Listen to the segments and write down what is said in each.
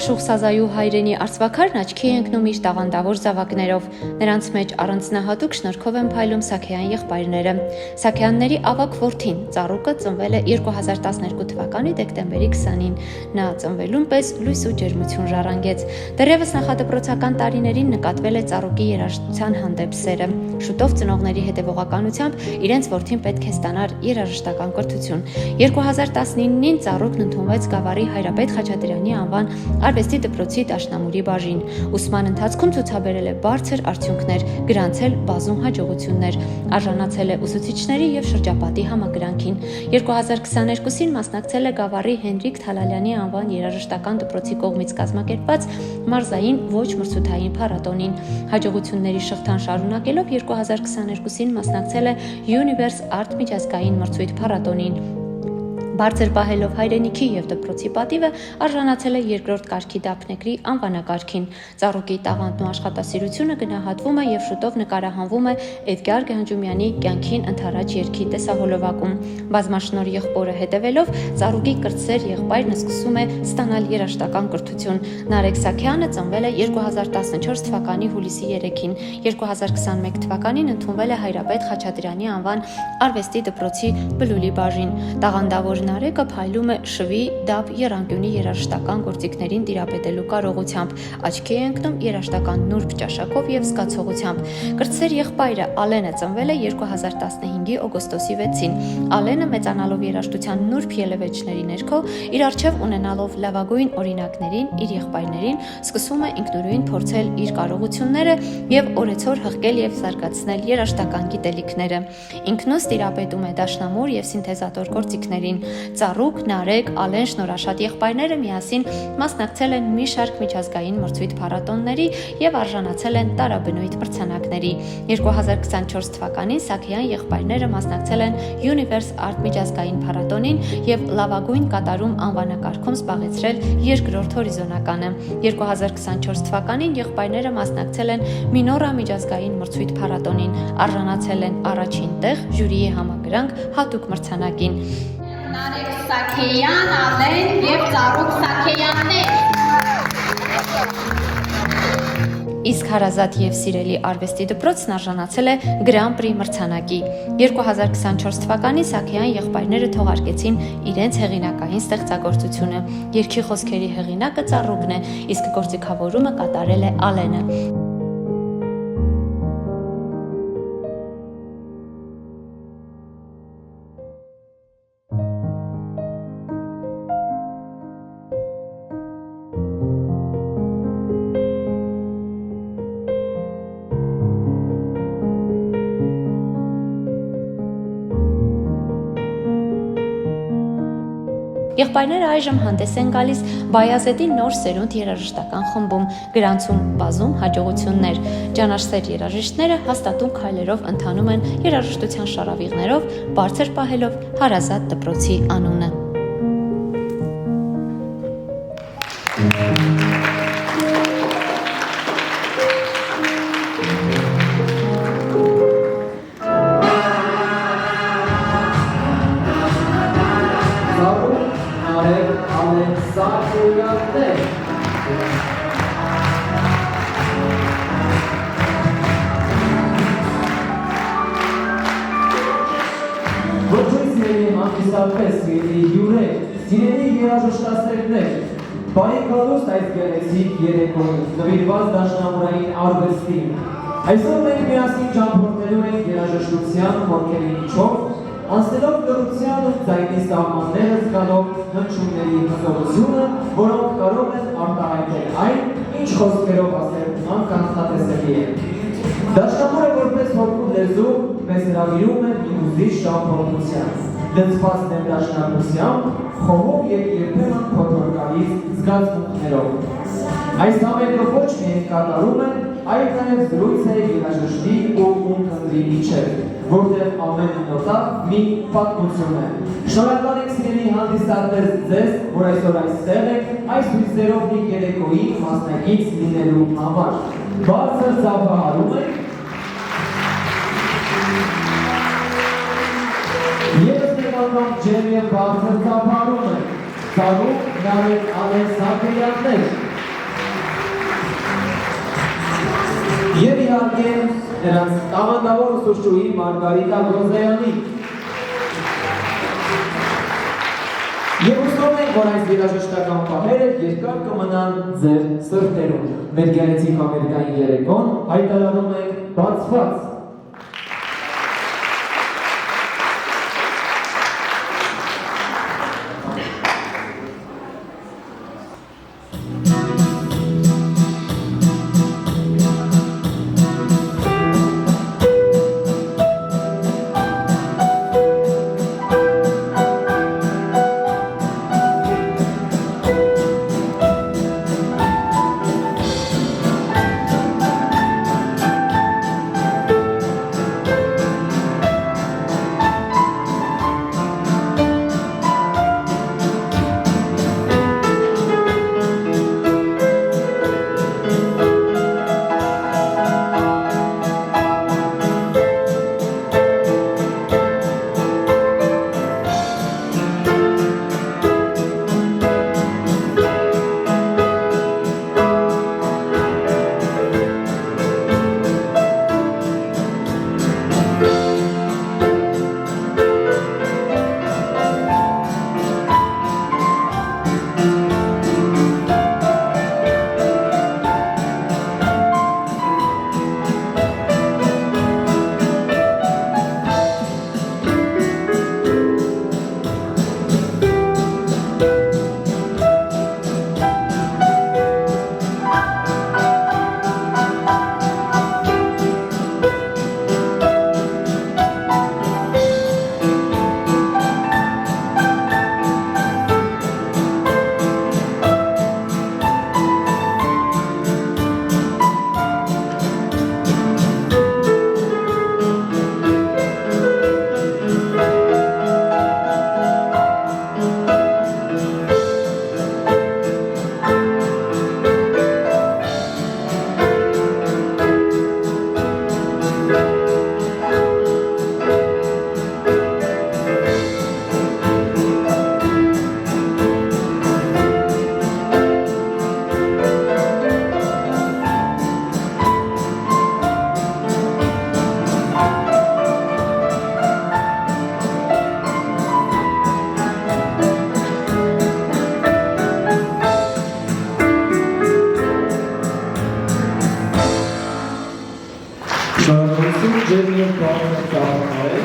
Աշուղ Սազայու հայրենի արծվաքարն աչքի է ընկնում իր տաղանդավոր զավակներով։ Նրանց մեջ առանձնահատուկ շնորհքով են փայլում Սաքեյան եղբայրները։ Սաքեյանների ավագ որդին Ծառուկը ծնվել է 2012 թվականի դեկտեմբերի 20-ին։ Նա ծնվելուն պես լույս ու ջերմություն ժառանգեց։ Դեռևս նախադպրոցական տարիներին նկատվել է Ծառուկի երաժշտության հանդեպ սերը։ Շուտով ծնողների հետևողականությամբ իրենց որդին պետք է ստանար երաժշտական կրթություն։ 2019-ին Ծառուկն ընդունվեց Գավառի Հայրապետ Խաչատրյանի անվան արվեստի դպրոցի դաշնամուրի բաժին։ Ուսման ընթացքում ցուցաբերել է բարձր արդյունքներ, գրանցել բազում հաջողություններ, արժանացել է ուսուցիչների եւ շրջապատի համակրանքին։ 2022-ին մասնակցել է Գավառի Հենրիկ Թալալյանի անվան երաժշտական դպրոցի կողմից կազմակերպված մարզային ոչ մրցութային փառատոնին։ Հաջողությունների շղթան շարունակելով 2022-ին մասնակցել է Universe Art միջազգային մրցույթ փառատոնին։ Բարձր պահելով հայրենիքի եւ դպրոցի պատիվը արժանացել է երկրորդ կարգի դափնեկրի անվանակարգին։ Ծառուկի տաղանդն ու աշխատասիրությունը գնահատվում է եւ շուտով նկարահանվում է Էդգար Գանջումյանի կյանքին ընթരാճ երգի տեսահոլովակում։ Բազմաշնորհ եղբորը հետևելով Ծառուկի կրտսեր եղբայրն սկսում է ստանալ երաժշտական կրթություն։ Նարեկ Սաքեյանը ծնվել է 2014 թվականի հուլիսի 3-ին։ 2021 թվականին ընդունվել է Հայրապետ Խաչատրյանի անվան արվեստի դպրոցի բլուլի բաժին։ Տաղանդավոր Նարեկը փայլում է շվի, դափ, եռանկյունի երաժշտական գործիքներին տիրապետելու կարողությամբ, աչքի է ընկնում երաժշտական նուրբ ճաշակով եւ զգացողությամբ։ Կրտսեր եղբայրը Ալենը ծնվել է 2015-ի օգոստոսի 6-ին։ Ալենը մեծանալով երաժշտության նուրբ ելևէջների ներքո, իր առջև ունենալով լավագույն օրինակներին, իր եղբայրներին, սկսում է ինքնուրույն փորձել իր կարողությունները եւ օրեցօր հղկել եւ զարգացնել երաժշտական գիտելիքները։ Ինքնուց տիրապետում է դաշնամուր եւ սինթեզատոր գործիքներին։ Ծառուկ, Նարեկ, Ալեն շնորհաշատ եղբայրները միասին մասնակցել են մի շարք միջազգային մրցույթ փառատոնների եւ արժանացել են տարաբնույթ մրցանակների։ 2024 թվականին Սաքեյան եղբայրները մասնակցել են Universe Art միջազգային փառատոնին եւ լավագույն կատարում անվանակարգում զբաղեցրել երկրորդ հորիզոնականը։ 2024 թվականին եղբայրները մասնակցել են Մինորա միջազգային մրցույթ փառատոնին, արժանացել են առաջին տեղ ժյուրիի համակրանք հատուկ մրցանակին։ Նարեկ Սաքեյան, Ալեն եւ Ծառուկ Սաքեյաններ։ Իսկ հարազատ եւ սիրելի արվեստի դպրոցն արժանացել է Grand Prix մրցանակի։ 2024 թվականին Սաքեյան եղբայրները թողարկեցին իրենց հեղինակային ստեղծագործությունը։ Երգի խոսքերի հեղինակը Ծառուկն է, իսկ գործիքավորումը կատարել է Ալենը։ Եղբայրները այժմ հանդես են գալիս Բայազետի նոր սերունդ երաժշտական խմբում, գրանցում բազում հաջողություններ։ Ջանասեր երաժիշտները հաստատուն քայլերով ընթանում են երաժշտության շարավիղներով, բարձր պահելով հարազատ դպրոցի անունը։ Սիրելի երաժշտասերներ, բարի գալուստ այս գեղեցիկ երեկոյին, նվիրված դաշնամուրային արվեստին։ Այսօր մենք միասին ճամփորդելու ենք երաժշտության խորքերի միջով, անցնելով լռության ու ձայնի սահմանները զգալով հնչյունների հզորությունը, որոնք կարող են արտահայտել այն, ինչ խոսքերով ասել անկանխատեսելի է։ Դաշնամուրը որպես հոգու լեզու մեզ հրավիրում է մի ուզիչ ճամփորդության, լցված ներդաշնակությամբ, խոհով եւ երբեմն փոթորկալից զգացմունքներով։ Այս համերգը ոչ միայն կատարում են, այլ նաև զրույց է երաժշտի ու ունկնդրի միջև, որտեղ ամեն նոտա մի պատմություն է։ Շնորհակալ ենք սիրելի հանդիսատներ ձեզ, որ այսօր այստեղ եք, այս հույսերով մի երեկոյի մասնակից լինելու համար։ Բարձր ծափահարում ենք։ Եվ նեվանով ջեր և բարձր ծափահարում ենք։ Ծառուկ, Նարեկ, Ալեն Սաքեյաններ։ ուղարկեն նրանց տաղանդավոր ուսուցչուհի Մարգարիտա Գրոզեյանին։ Եվ հուսով ենք, որ այս երաժշտական պահերը երկար կմնան ձեր սրտերում։ Մեր գեղեցիկ ամերիկային երեկոն հայտարարում ենք բացված։ Շնորհակալություն ջեր եւ բառը ծառայել։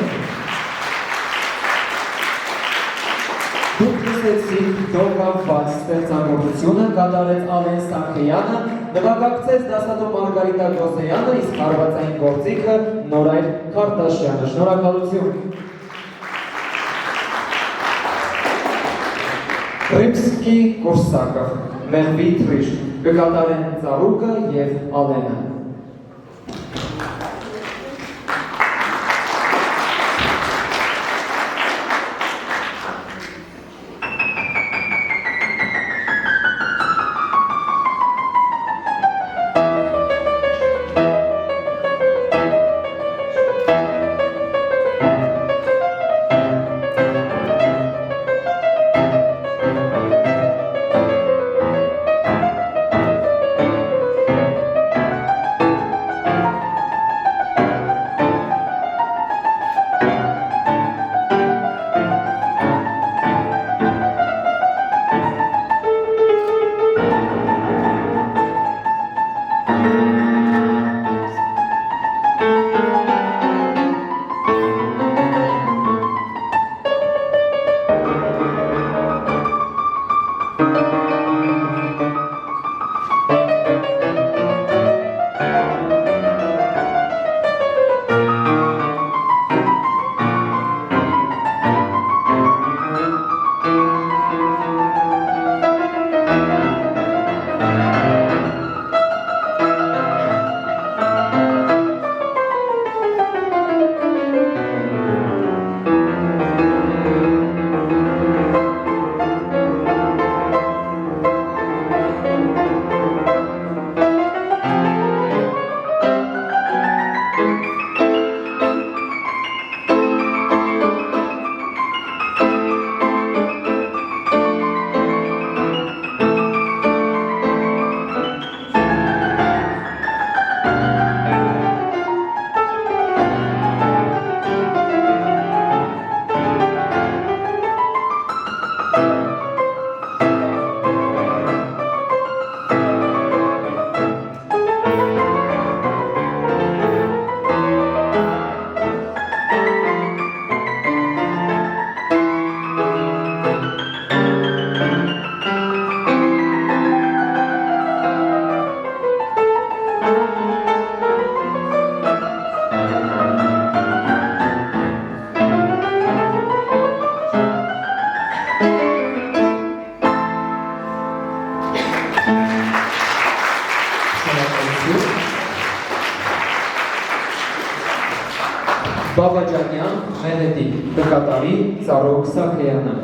Դուք լսեցիք դողավված ստեղծագործությունը կատարեց Ալեն Սաքեյանը, նվագակցեց դասատու Մարգարիտա Գրոզեյանը, իսկ հարվածային գործիքը Նորայր Քարտաշյանը։ Շնորհակալություն։ Ռիմսկի Կորսակը, Մեղվի Թրիշ, կկատարեն Ծառուկը եւ Ալենը։ Բաբաջանյան Մենետիկ, կկատարի Ծառոկ Սաքեյանը։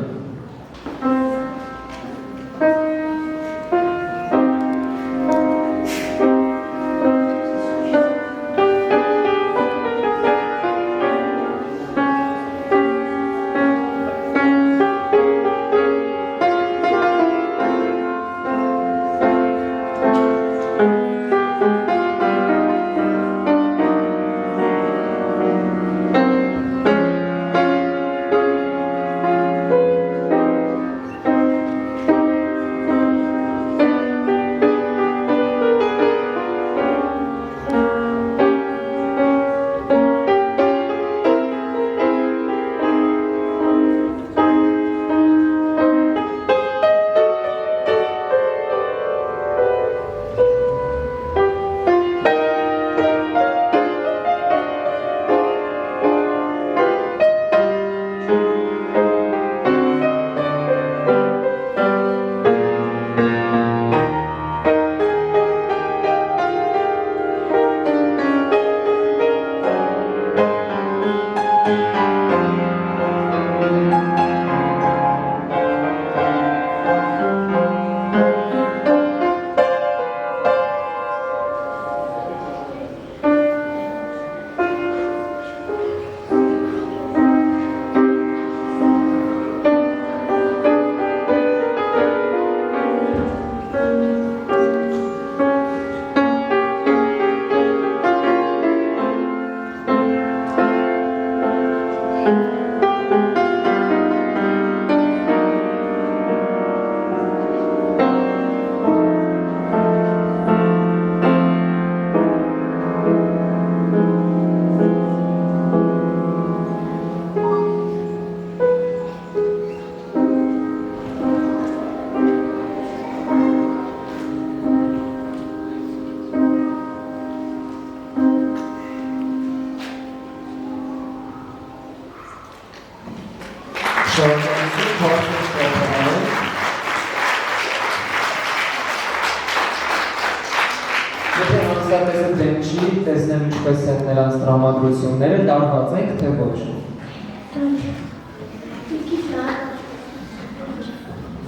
Եթե հանդիսատեսը դեմ չի, տեսնեմ ինչպես են նրանց տրամադրությունները, լարված ենք, թե ոչ։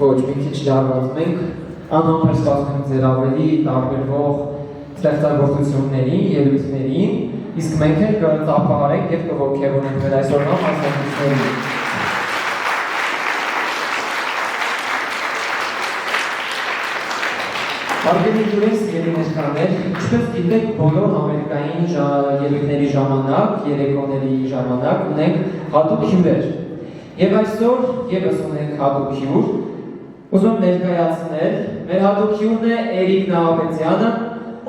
Ոչ, մի քիչ լարված մենք, անհամբեր սպասում ենք ձեր ավելի տարբերվող ստեղծագործություններին, ելույթներին, իսկ մենք էլ կծափահարենք և կողոքևորենք մեր այսօրվա մասնակիցներին։ Հարգելի հյուրեր, սիրելի ներկաներ, ինչպես գիտեք, բոլոր համերգային ելույթների ժամանակ, երեկոների ժամանակ ունենք հատուկ հյուրեր։ Եվ այսօր ևս ունենք հատուկ հյուր, ուզում ներկայացնել, մեր հատուկ հյուրն է Էրիկ Նահապետյանը,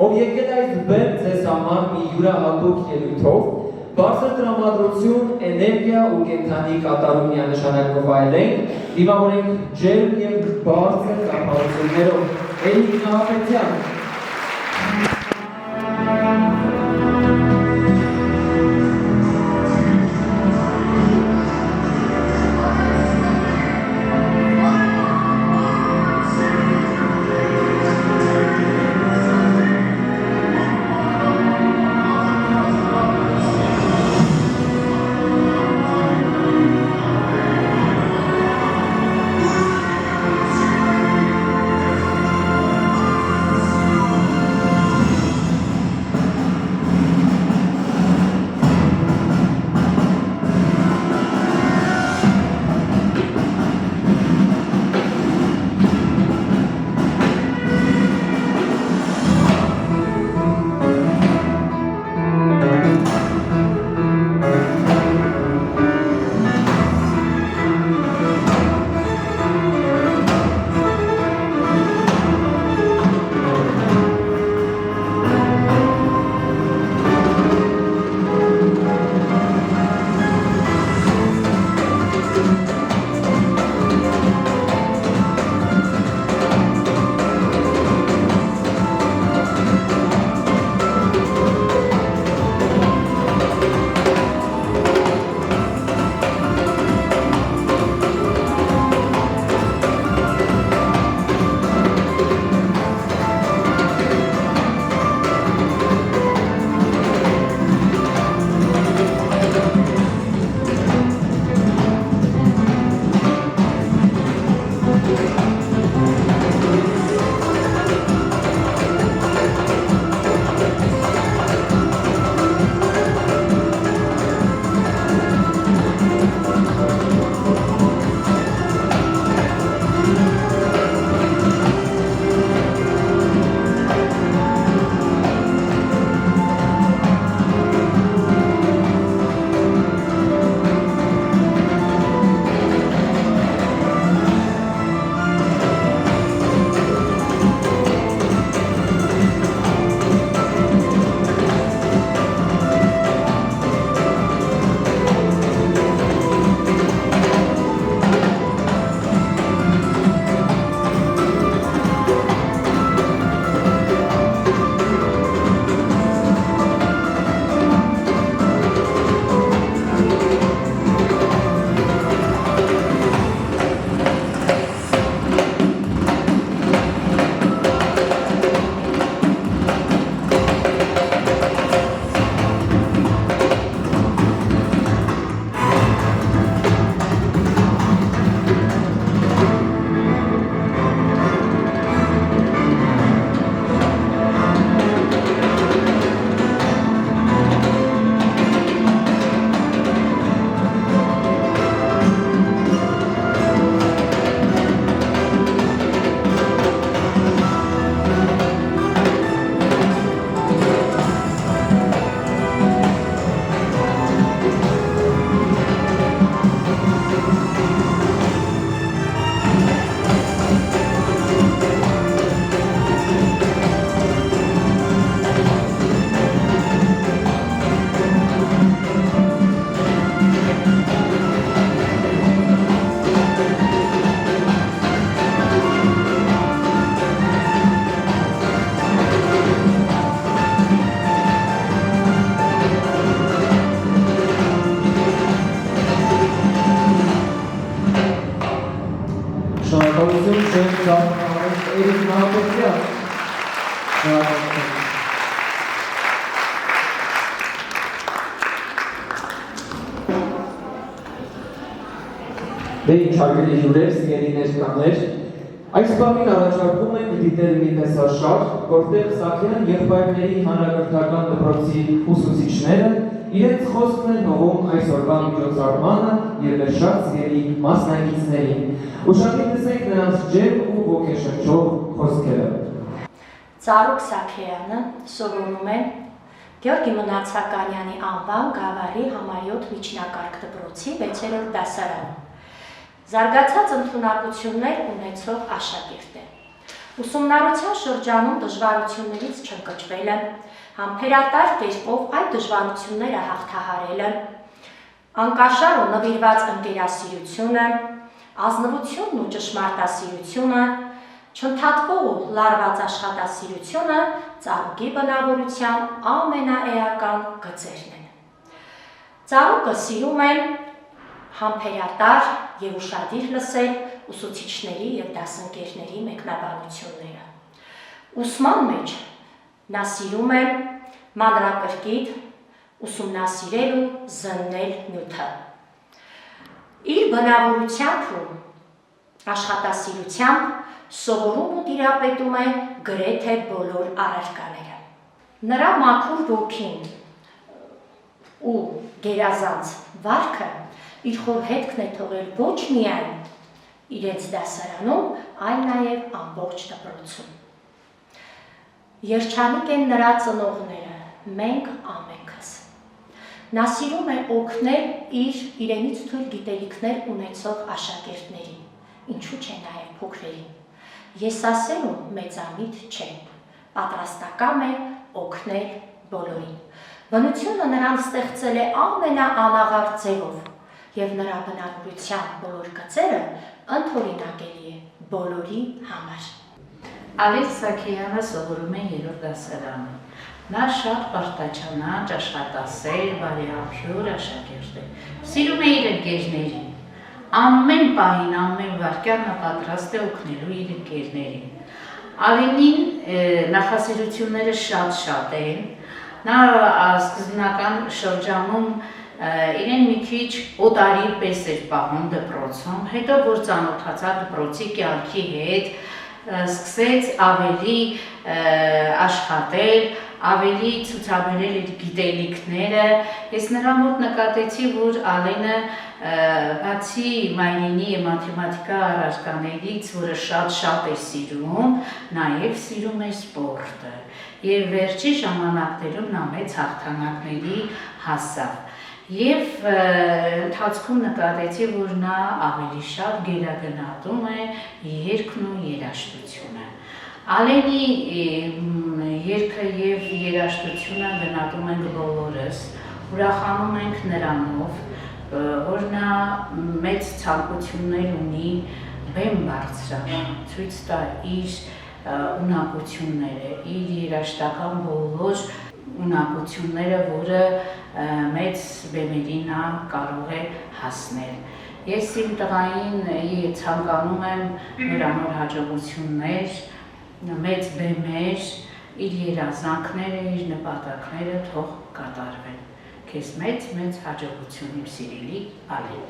ով եկել այս բեմ ձեզ համար մի յուրահատուկ ելույթով, բարձր տրամադրություն, էներգիա ու կենդանի կատարում միանշանակ կվայելենք, դիմավորենք ջերմ և բարձր կապարություններով Էրիկ Նահապետյան։ շարունակենք Էրիկ Նահապետյան։ Դե ինչ հարգելի հյուրեր, սիրելի ներկաներ, այս բանին առաջարկում ենք դիտել մի տեսաշարժ, որտեղ Սաքյան եղբայրների հանրակրթական դպրոցի ուսուցիչները իրենց խոսքն են հողում այսօրվա միջոցառմանը և մեր շատ սիրելի մասնակիցներին։ Ուշադիր լսենք նրանց ջերմ ու ոգեշնչող խոսքերը։ Ծառուկ Սաքեյանը սովորում է Գյորգի Մնացականյանի անվան Գավառի համարյոթ միջնակարգ դպրոցի 6-րդ դասարանում։ Զարգացած ընդունակություններ ունեցող աշակերտ է։ Ուսումնառության շրջանում դժվարություններից չընկճվել է, համբերատար կերպով այդ դժվարությունները հաղթահարելը, անկաշար ու նվիրված ընկերասիրությունը, ազնվությունն ու ճշմարտասիրությունը, չընդհատվող ու լարված աշխատասիրությունը ծառուկի բնավորության ամենաէական գծերն են։ Ծառուկը սիրում է համբերատար և ուշադիր լսել ուսուցիչների և դասընկերների մեկնաբանությունները։ Ուսման մեջ նա սիրում է մանրակրկիտ ուսումնասիրել ու զննել նյութը։ Իր բնավորությամբ ու աշխատասիրությամբ սովորում ու տիրապետում է գրեթե բոլոր առարկաները։ Նրա մաքուր ոգին ու գերազանց վարքը իր խոր հետքն է թողել ոչ միայն իրենց դասարանում, այլ նաև ամբողջ դպրոցում։ Երջանիկ են նրա ծնողները, մենք ամենքս։ Նա սիրում է օգնել իր իրենից թույլ գիտելիքներ ունեցող աշակերտներին, ինչու՞ չէ նաև փոքրերին։ Եսասեր ու մեծամիտ չէ, պատրաստական է օգնել բոլորին։ Բնությունը նրան ստեղծել է ամենաանաղարտ ձևով, և նրա բնավորության բոլոր գծերը ընդօրինակելի է բոլորի համար։ Ալեքս Սաքեյանը սովորում է 3-րդ դասարանում։ Նա շատ պարտաչանաչ, աշխատասեր, բարեհամբույր աշակերտ է։ Սիրում է իր ընկերներին։ Ամեն պահին, ամեն վայրկյան նա պատրաստ է օգնելու իր ընկերներին։ Ալենին նախասիրությունները շատ են։ Նա սկզբնական շրջանում իրեն մի քիչ օտարի պես էր պահում դպրոցում, հետո որ ծանոթացավ դպրոցի կյանքի հետ, սկսեց ավելի աշխատել, ավելի ցուցաբերել իր գիտելիքները։ Ես նրա մոտ նկատեցի, որ Ալենը բացի մայրենի և մաթեմատիկա առարկաներից, որը շատ է սիրում, նաև սիրում է սպորտը։ Եվ վերջի ժամանակներում նա մեծ հաղթանակների հասավ։ Եվ ընթացքում նկատեցի, որ նա ավելի շատ գերագնահատում է երգն ու երաժշտությունը։ Ալենի երգը և երաժշտությունը գնահատում ենք բոլորս, ուրախանում ենք նրանով, որ նա մեծ ցանկություններ ունի բեմ բարձրանալ, ցույց տա իր ունակությունները, իր երաժշտական բոլոր ունակությունները, որը մեծ բեմերի նա կարող է հասնել։ Ես իմ տղային ցանկանում եմ նորանոր հաջողություններ, մեծ բեմեր, իր երազանքները, իր նպատակները թող կատարվեն։ Քեզ մեծ հաջողություն իմ սիրելի Ալեն։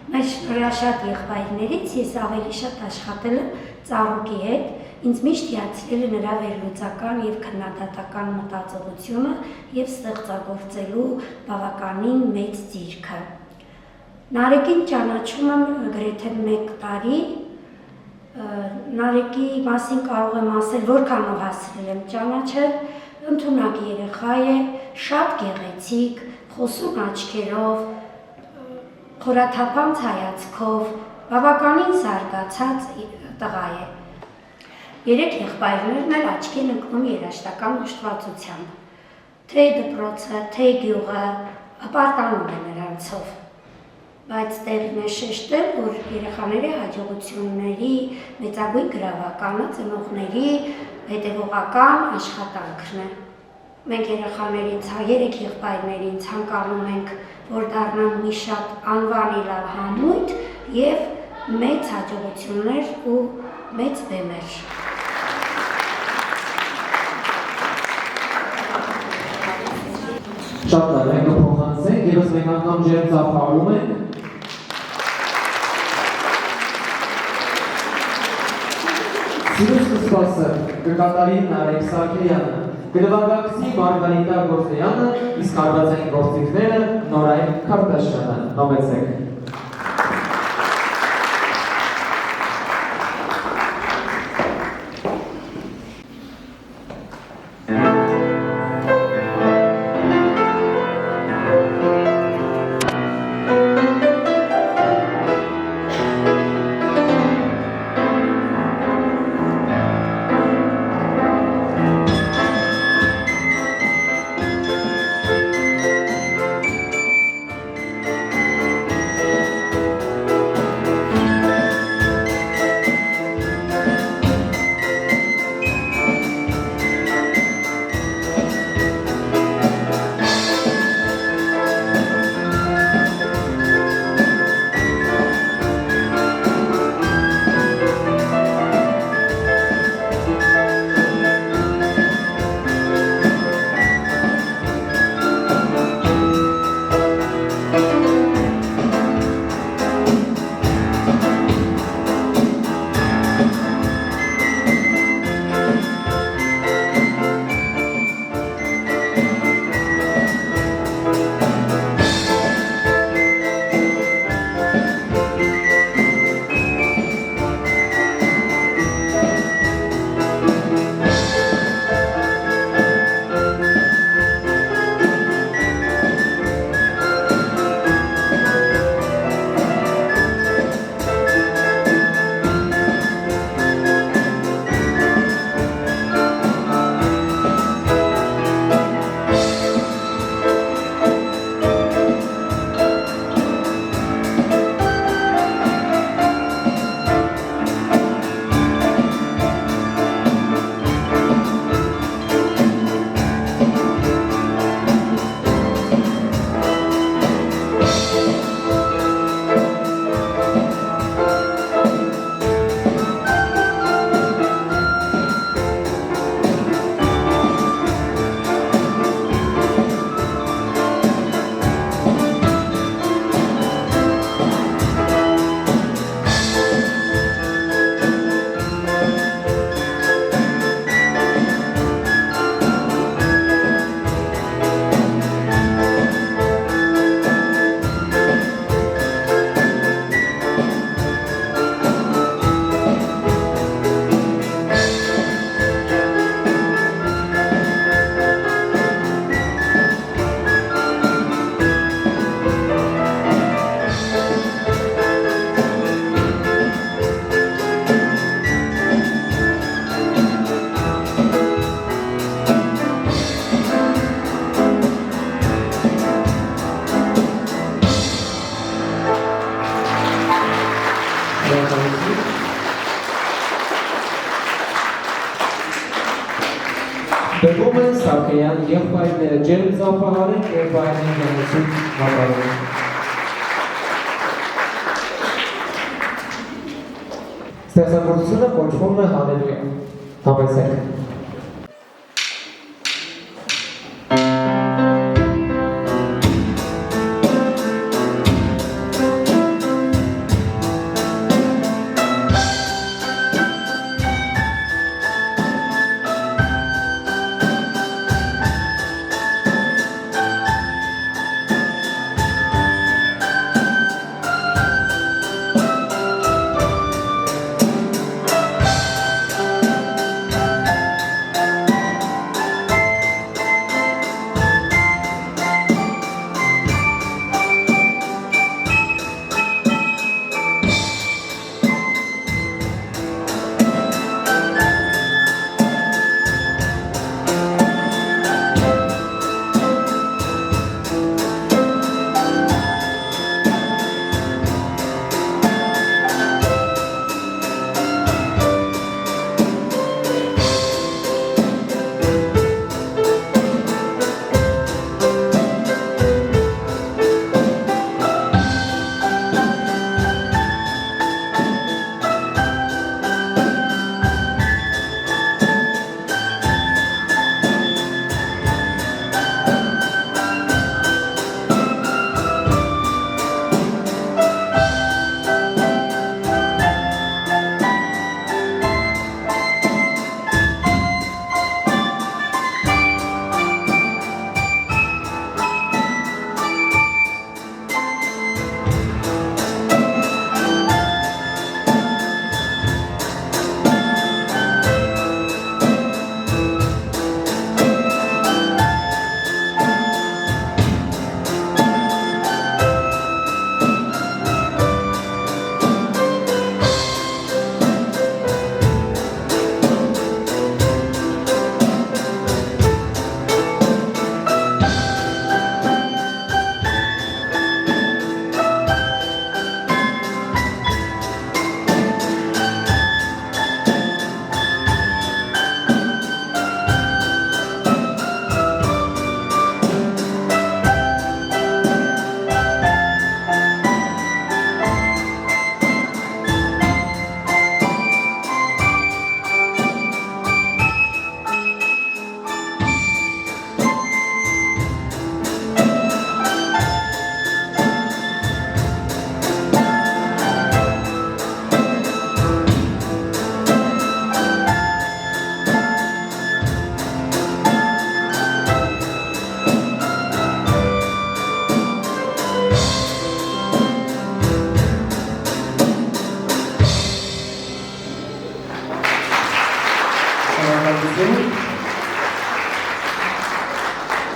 Մեր շնորհաշատ եղբայրներից ես ավելի շատ աշխատել եմ ծառուկի հետ, ինձ միշտ հիացրել է նրա վերլուծական և քննադատական մտածողությունը և ստեղծագործելու բավականին մեծ ձիրքը։ Նարեկին ճանաչում եմ գրեթե 1 տարի, Նարեկի մասին կարող եմ ասել, որքանով հասցրել եմ ճանաչել, ընդունակ երեխա է, շատ գեղեցիկ, խոսուն աչքերով, խորաթափանց հայացքով, բավականին զարգացած տղա է։ 3 եղբայրներն էլ աչքի են ընկնում երաժշտական ուշադրությամբ, թե դպրոցը, թե գյուղը ապարտանում է նրանցով, բայց տեղն է շեշտել, որ երեխաների հաջողությունների մեծագույն գրավականը ծնողների հետևողական աշխատանքն է։ Մենք երեխաներին, 3 եղբայրներին ցանկանում ենք, որ դառնան մի շատ անվանելար համույթ և մեծ հաջողություններ ու մեծ բեմ էր։ Շատ լավ, մենք կփոխանցենք, ևս մեկ անգամ ջերմ ծափահարում ենք։ Սիրուն սկսվածը կկատարի Նարեկ Սարգսյանը, կնվագակցի Մարգարիտա Գործոյանը, իսկ հարվածային գործիքները Նորայր Քարտաշյանը։ Համեցեք։ Բերում են Սարգսյան եղբայրները, ջերմ ծափահարեն եղբայրների գնացում վատարում։ Ստեղծագործությունը կոչվում է Հալելույա։ Համեցեք։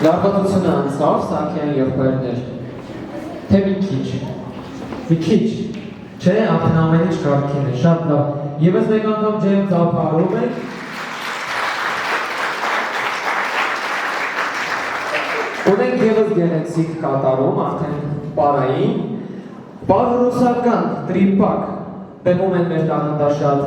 Լարվածությունը անցավ, Սաքեյան եղբայրներ, թե մի քիչ, չէ, արդեն ամեն ինչ կարգին է, շատ լավ, եվս մեկ անգամ ջերմ ծափարում եք, ունենք եվս գեղեցիկ կատարում, արդեն պարային, պարորուսական, տրիպակ, բեմում են մեր տաղանդաշատ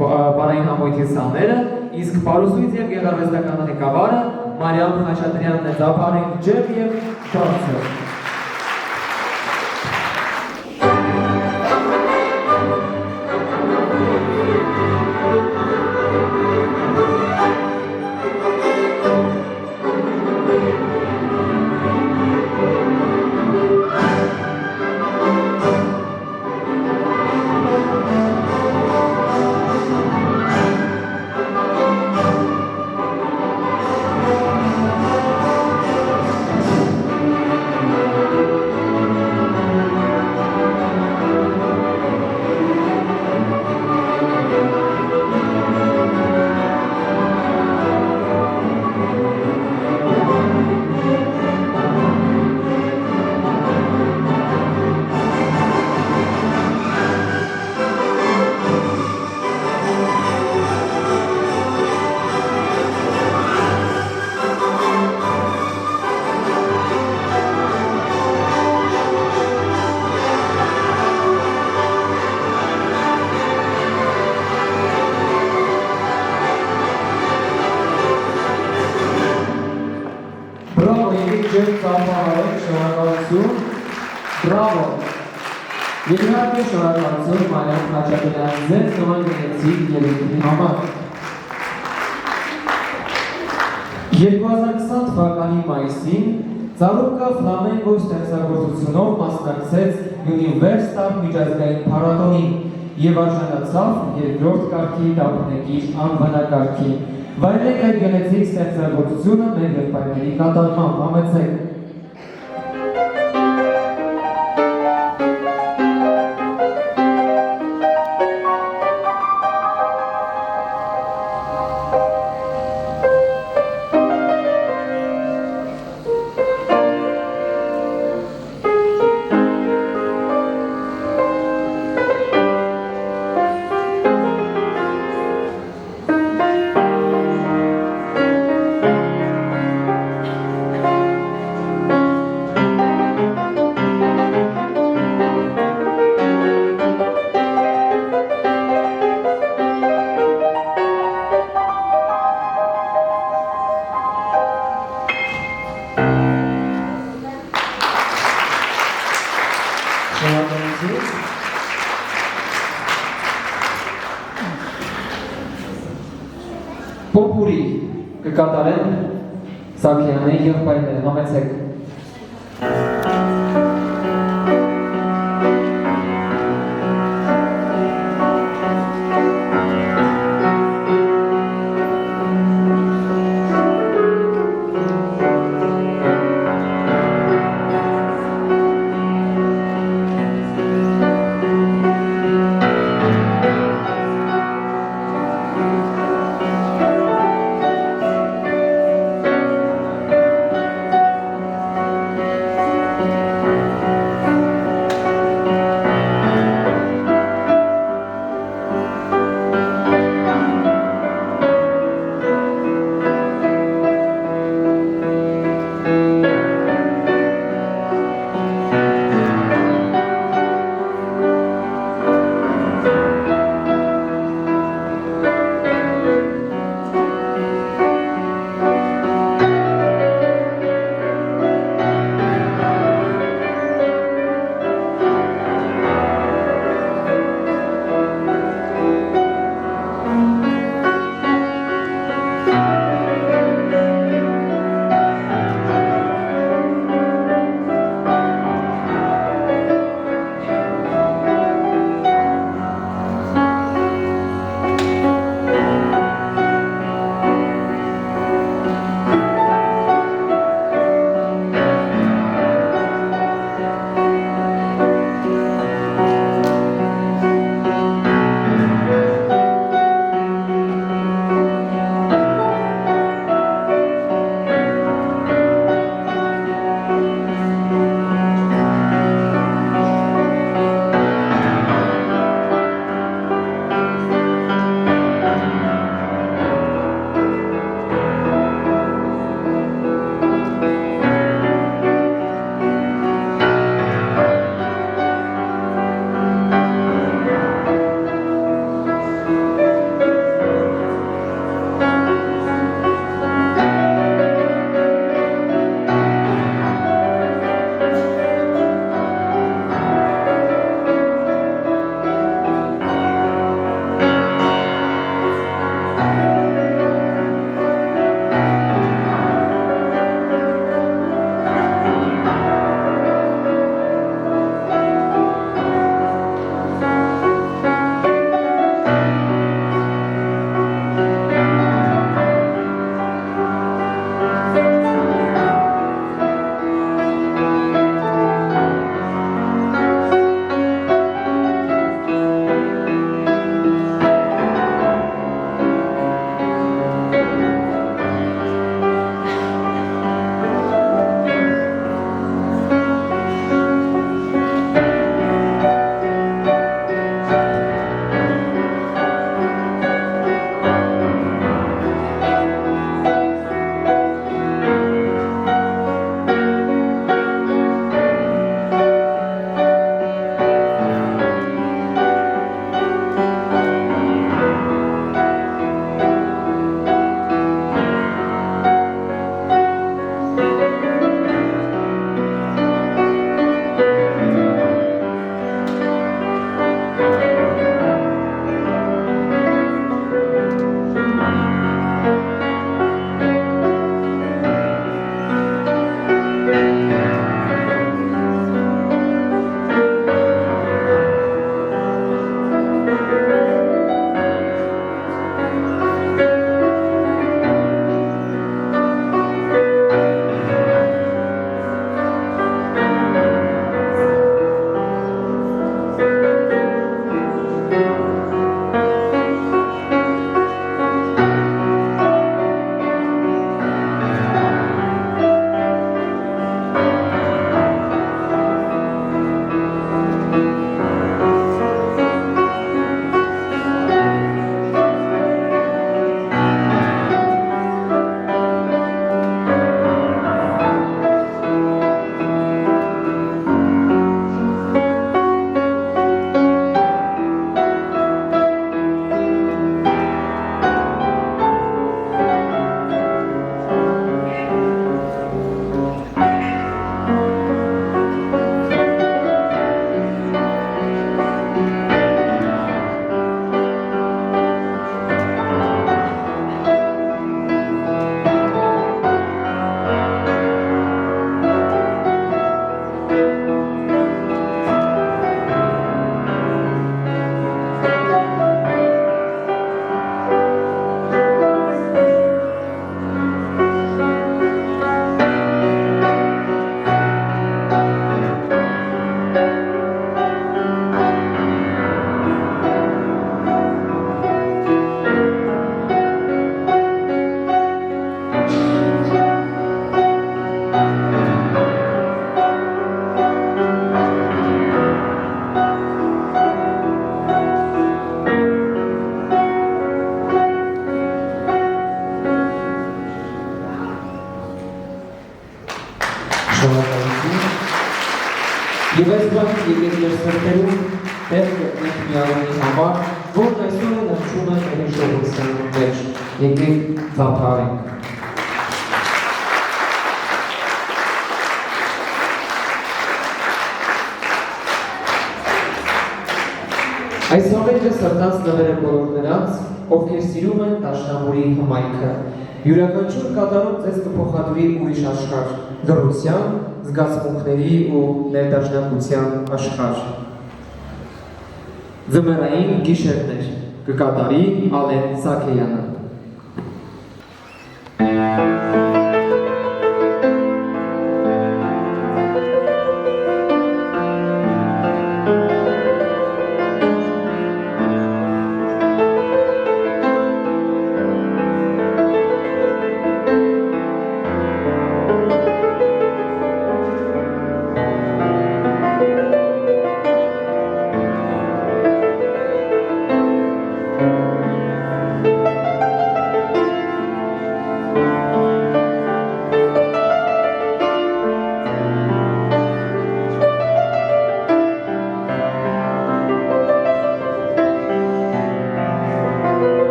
պարային համոյթի սաները, իսկ պարուսույց և գեղարվեստական ղեկավարը Մարիամ Խաչատրյանն է ծափարենք ջերմ և բարձր։ Bravo! Երկրորդը շնորհակալություն Մարիամ Խաչատրյանին ձեզ նման գեղեցիկ երեկույթի համար։ 2020 թվականի մայիսին Ծառուկը ֆլամենկո ստեղծագործությունով մասնակցեց Universal միջազգային փառատոնին և արժանացավ երկրորդ կարգի տափնեկիր անվանակարգին։ Վայելեք այդ գեղեցիկ ստեղծագործությունը մեր եղբայրների կատարմամբ, համեցեք։ Պոպուրի կկատարեն Սաքեյանի եղբայրները, համեցեք։ Շնորհակալություն։ Եվ այս բանից եկեք մեր սրտերում տեղ գտնենք միավորի համար, որն այսօր է նշում է մեր հիշողության մեջ։ Եկեք ծափարենք։ Այս համերգը սրտանց նվեր է բոլոր նրանց, ովքեր սիրում են դաշնամուրի հմայքը։ Յուրաքանչյուր կատարում ձեզ կփոխադրի ուրիշ աշխարհ, լռության, զգացմունքների ու ներդաշնակության աշխարհ։ Ձմեռային գիշերներ կկատարի Ալեն Սաքեյանը։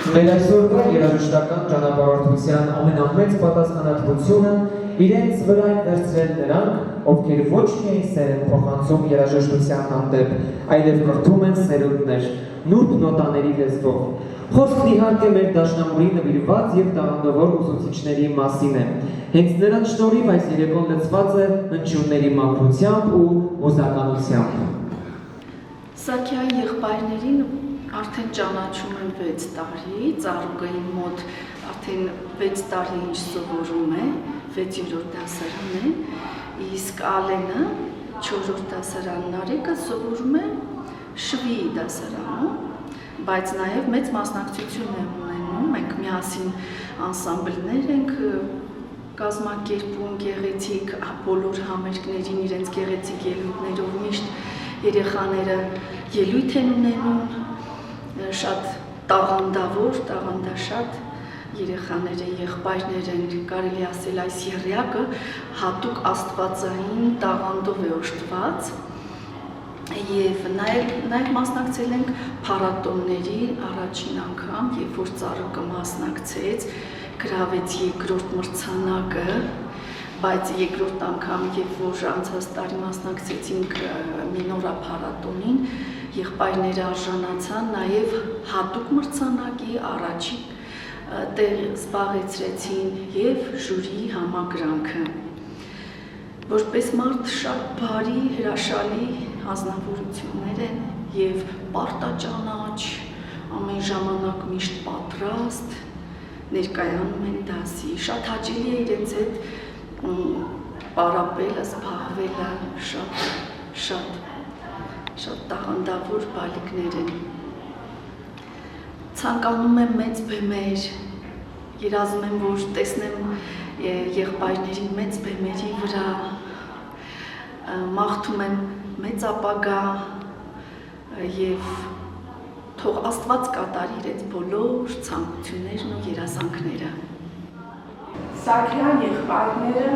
Մեր այսօրվա երաժշտական ճանապարհորդության ամենամեծ պատասխանատվությունը իրենց վրա են վերցրել նրանք, ովքեր ոչ միայն սեր են փոխանցում երաժշտության հանդեպ, այլև կրթում են սերունդներ, նուրբ նոտաների լեզվով։ Խոսքն իհարկե մեր դաշնամուրի նվիրված եւ տաղանդավոր ուսուցիչների մասին է։ Հենց նրանց շնորհիվ այս երեկոն լցված է հնչյունների մաքրությամբ ու հուզականությամբ։ Սաքեյանի եղբայրներին արդեն ճանաչում եմ 6 տարի, Ծառուկայի մոտ արդեն 6 տարի ինչ սովորում է, 6-րդ դասարան է, իսկ Ալենը 4-րդ դասարանն Արեգը սովորում է Շվիի դասարանում, բայց նաև մեծ մասնակցություն է ունենում, մենք միասին անսամբլներ ենք կազմակերպում գեղեցիկ բոլոր համերգներին իրենց գեղեցիկ ելույթներով միշտ երեխաները ելույթ են ունենում, շատ տաղանդավոր, տաղանդաշատ երեխաները, եղբայրներ են, կարելի ասել այս եռյակը հատուկ աստվածային տաղանդով է օժտված եւ նաեւ մասնակցել ենք փառատոնների առաջին անգամ, երբ որ Ծառուկը մասնակցեց, գրավեց երկրորդ մրցանակը, բայց երկրորդ անգամ, երբ որ անցած տարի մասնակցեցինք մինորա փառատոնին, եղբայրները արժանացան նաև հատուկ մրցանակի առաջին տեղ զբաղեցրեցին եւ ժյուրիի համակրանքը։ Որպես մարդ շատ բարի, հրաշալի անձնավորություններ են եւ պարտաճանաչ, ամեն ժամանակ միշտ պատրաստ ներկայանում են դասի, շատ հաճելի է իրենց հետ պարապելը, զբաղվելը, շատ տաղանդավոր բալիկներ են։ Ցանկանում եմ մեծ բեմեր, երազում եմ, որ տեսնեմ եղբայրների մեծ բեմերի վրա, մաղթում եմ մեծ ապագա եւ թող Աստված կատարի իրենց բոլոր ցանկություններն ու երազանքները։ Սաքեյան եղբայրները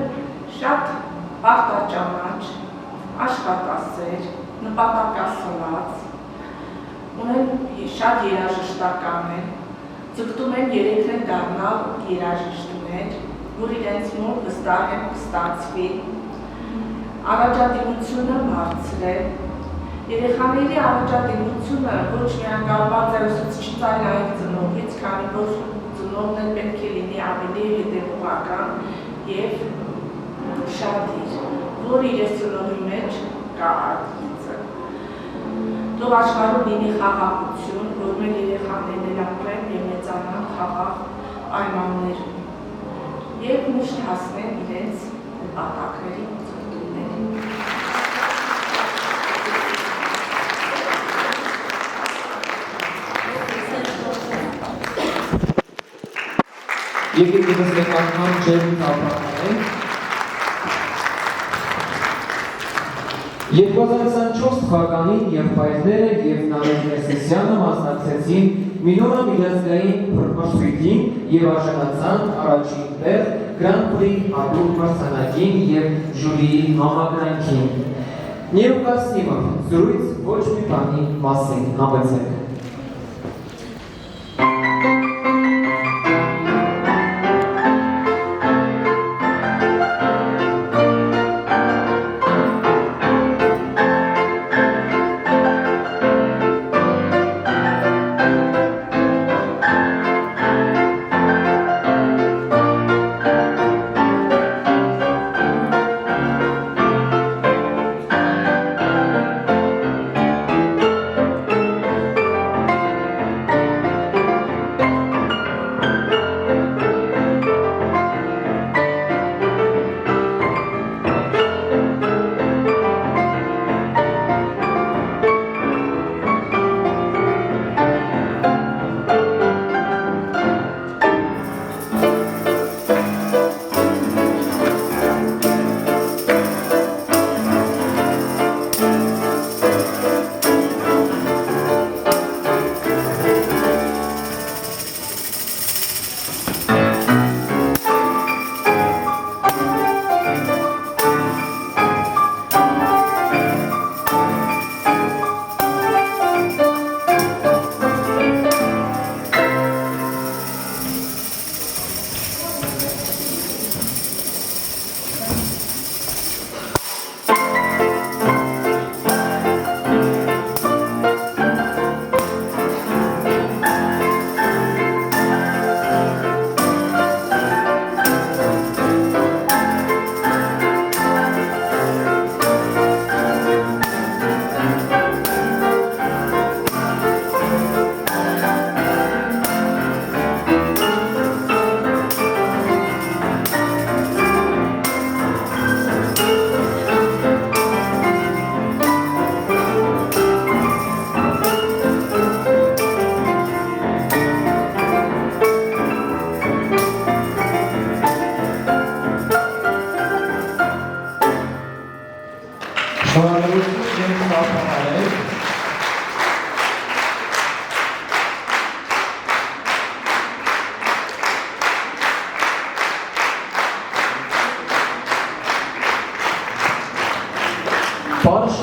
շատ պարտաճանաչ, աշխատասեր, նպատակասլաց, ունեն շատ երաժշտական են, ձգտում են երեքն դառնալ երաժիշտներ, որ իրենց մոտ վստահ են կստացվի, առաջադիմությունը բարձր է, երեխաների առաջադիմությունը ոչ միայն կապված է ուսուցիչից, այլ նաև ծնողից, քանի որ ուսուցումողն էլ պետք է լինի ավելի հետևողական եւ շատիր, որ իր ծնողի մեջ կա արտիցը։ Թող աշխարհում լինի խաղաղություն, որ մեր երեխաներն ապրեն եւ մեծանան խաղաղ պայմաններում եւ միշտ հասնեն իրենց նպատակների ծրագրերին։ Եկեք դες լեգանան ջերմ ապրանքներ։ 2024 թվականին եղբայրները եւ Նարեկ Ներսիսյանը մասնակցեցին Մինորա միջազգային փռփռթույթին եւ արժանացան առաջին տեղ Grand Prix հատուկ մրցանակին եւ ժյուրիի համակրանքին։ Ներկայացնիմ զրույց ոչ մի բանի մասին համեցեք։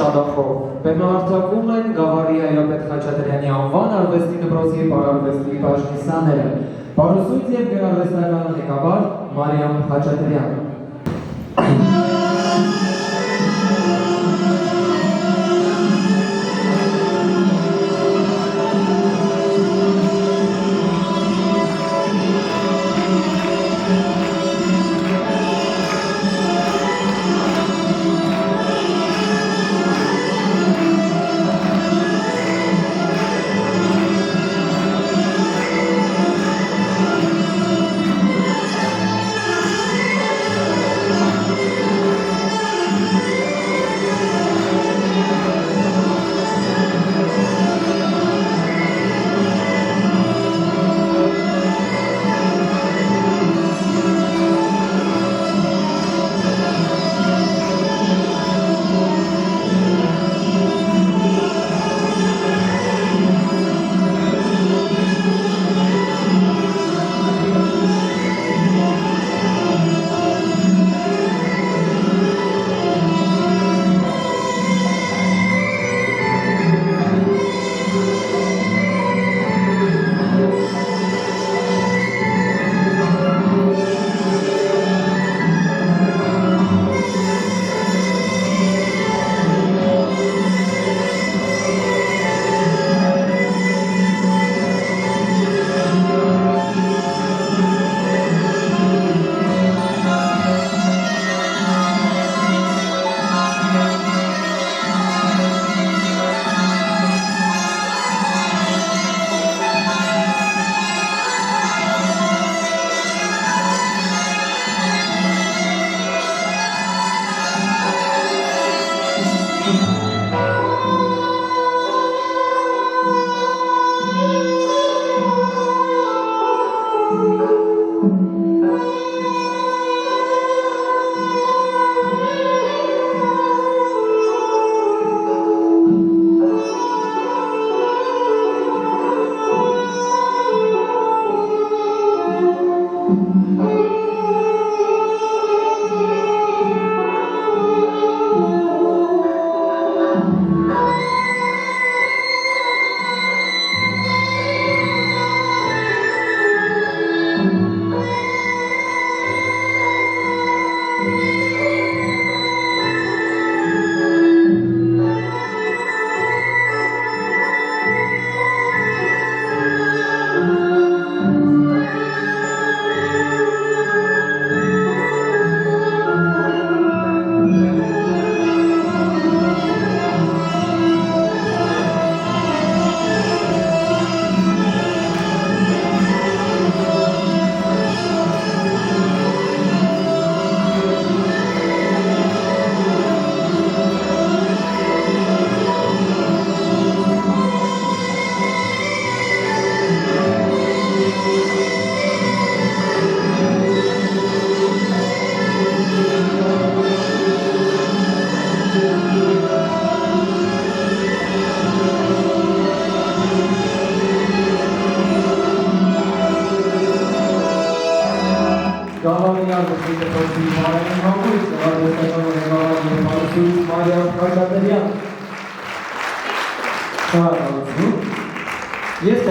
Շադախով բեմահարթակում են Գավառի Այրապետ Խաչատրյանի անվան արվեստի դպրոցի պարարվեստի բաժնի սաները, պարուսույց և գերարվեստական ղեկավար Մարիամ Խաչատրյան։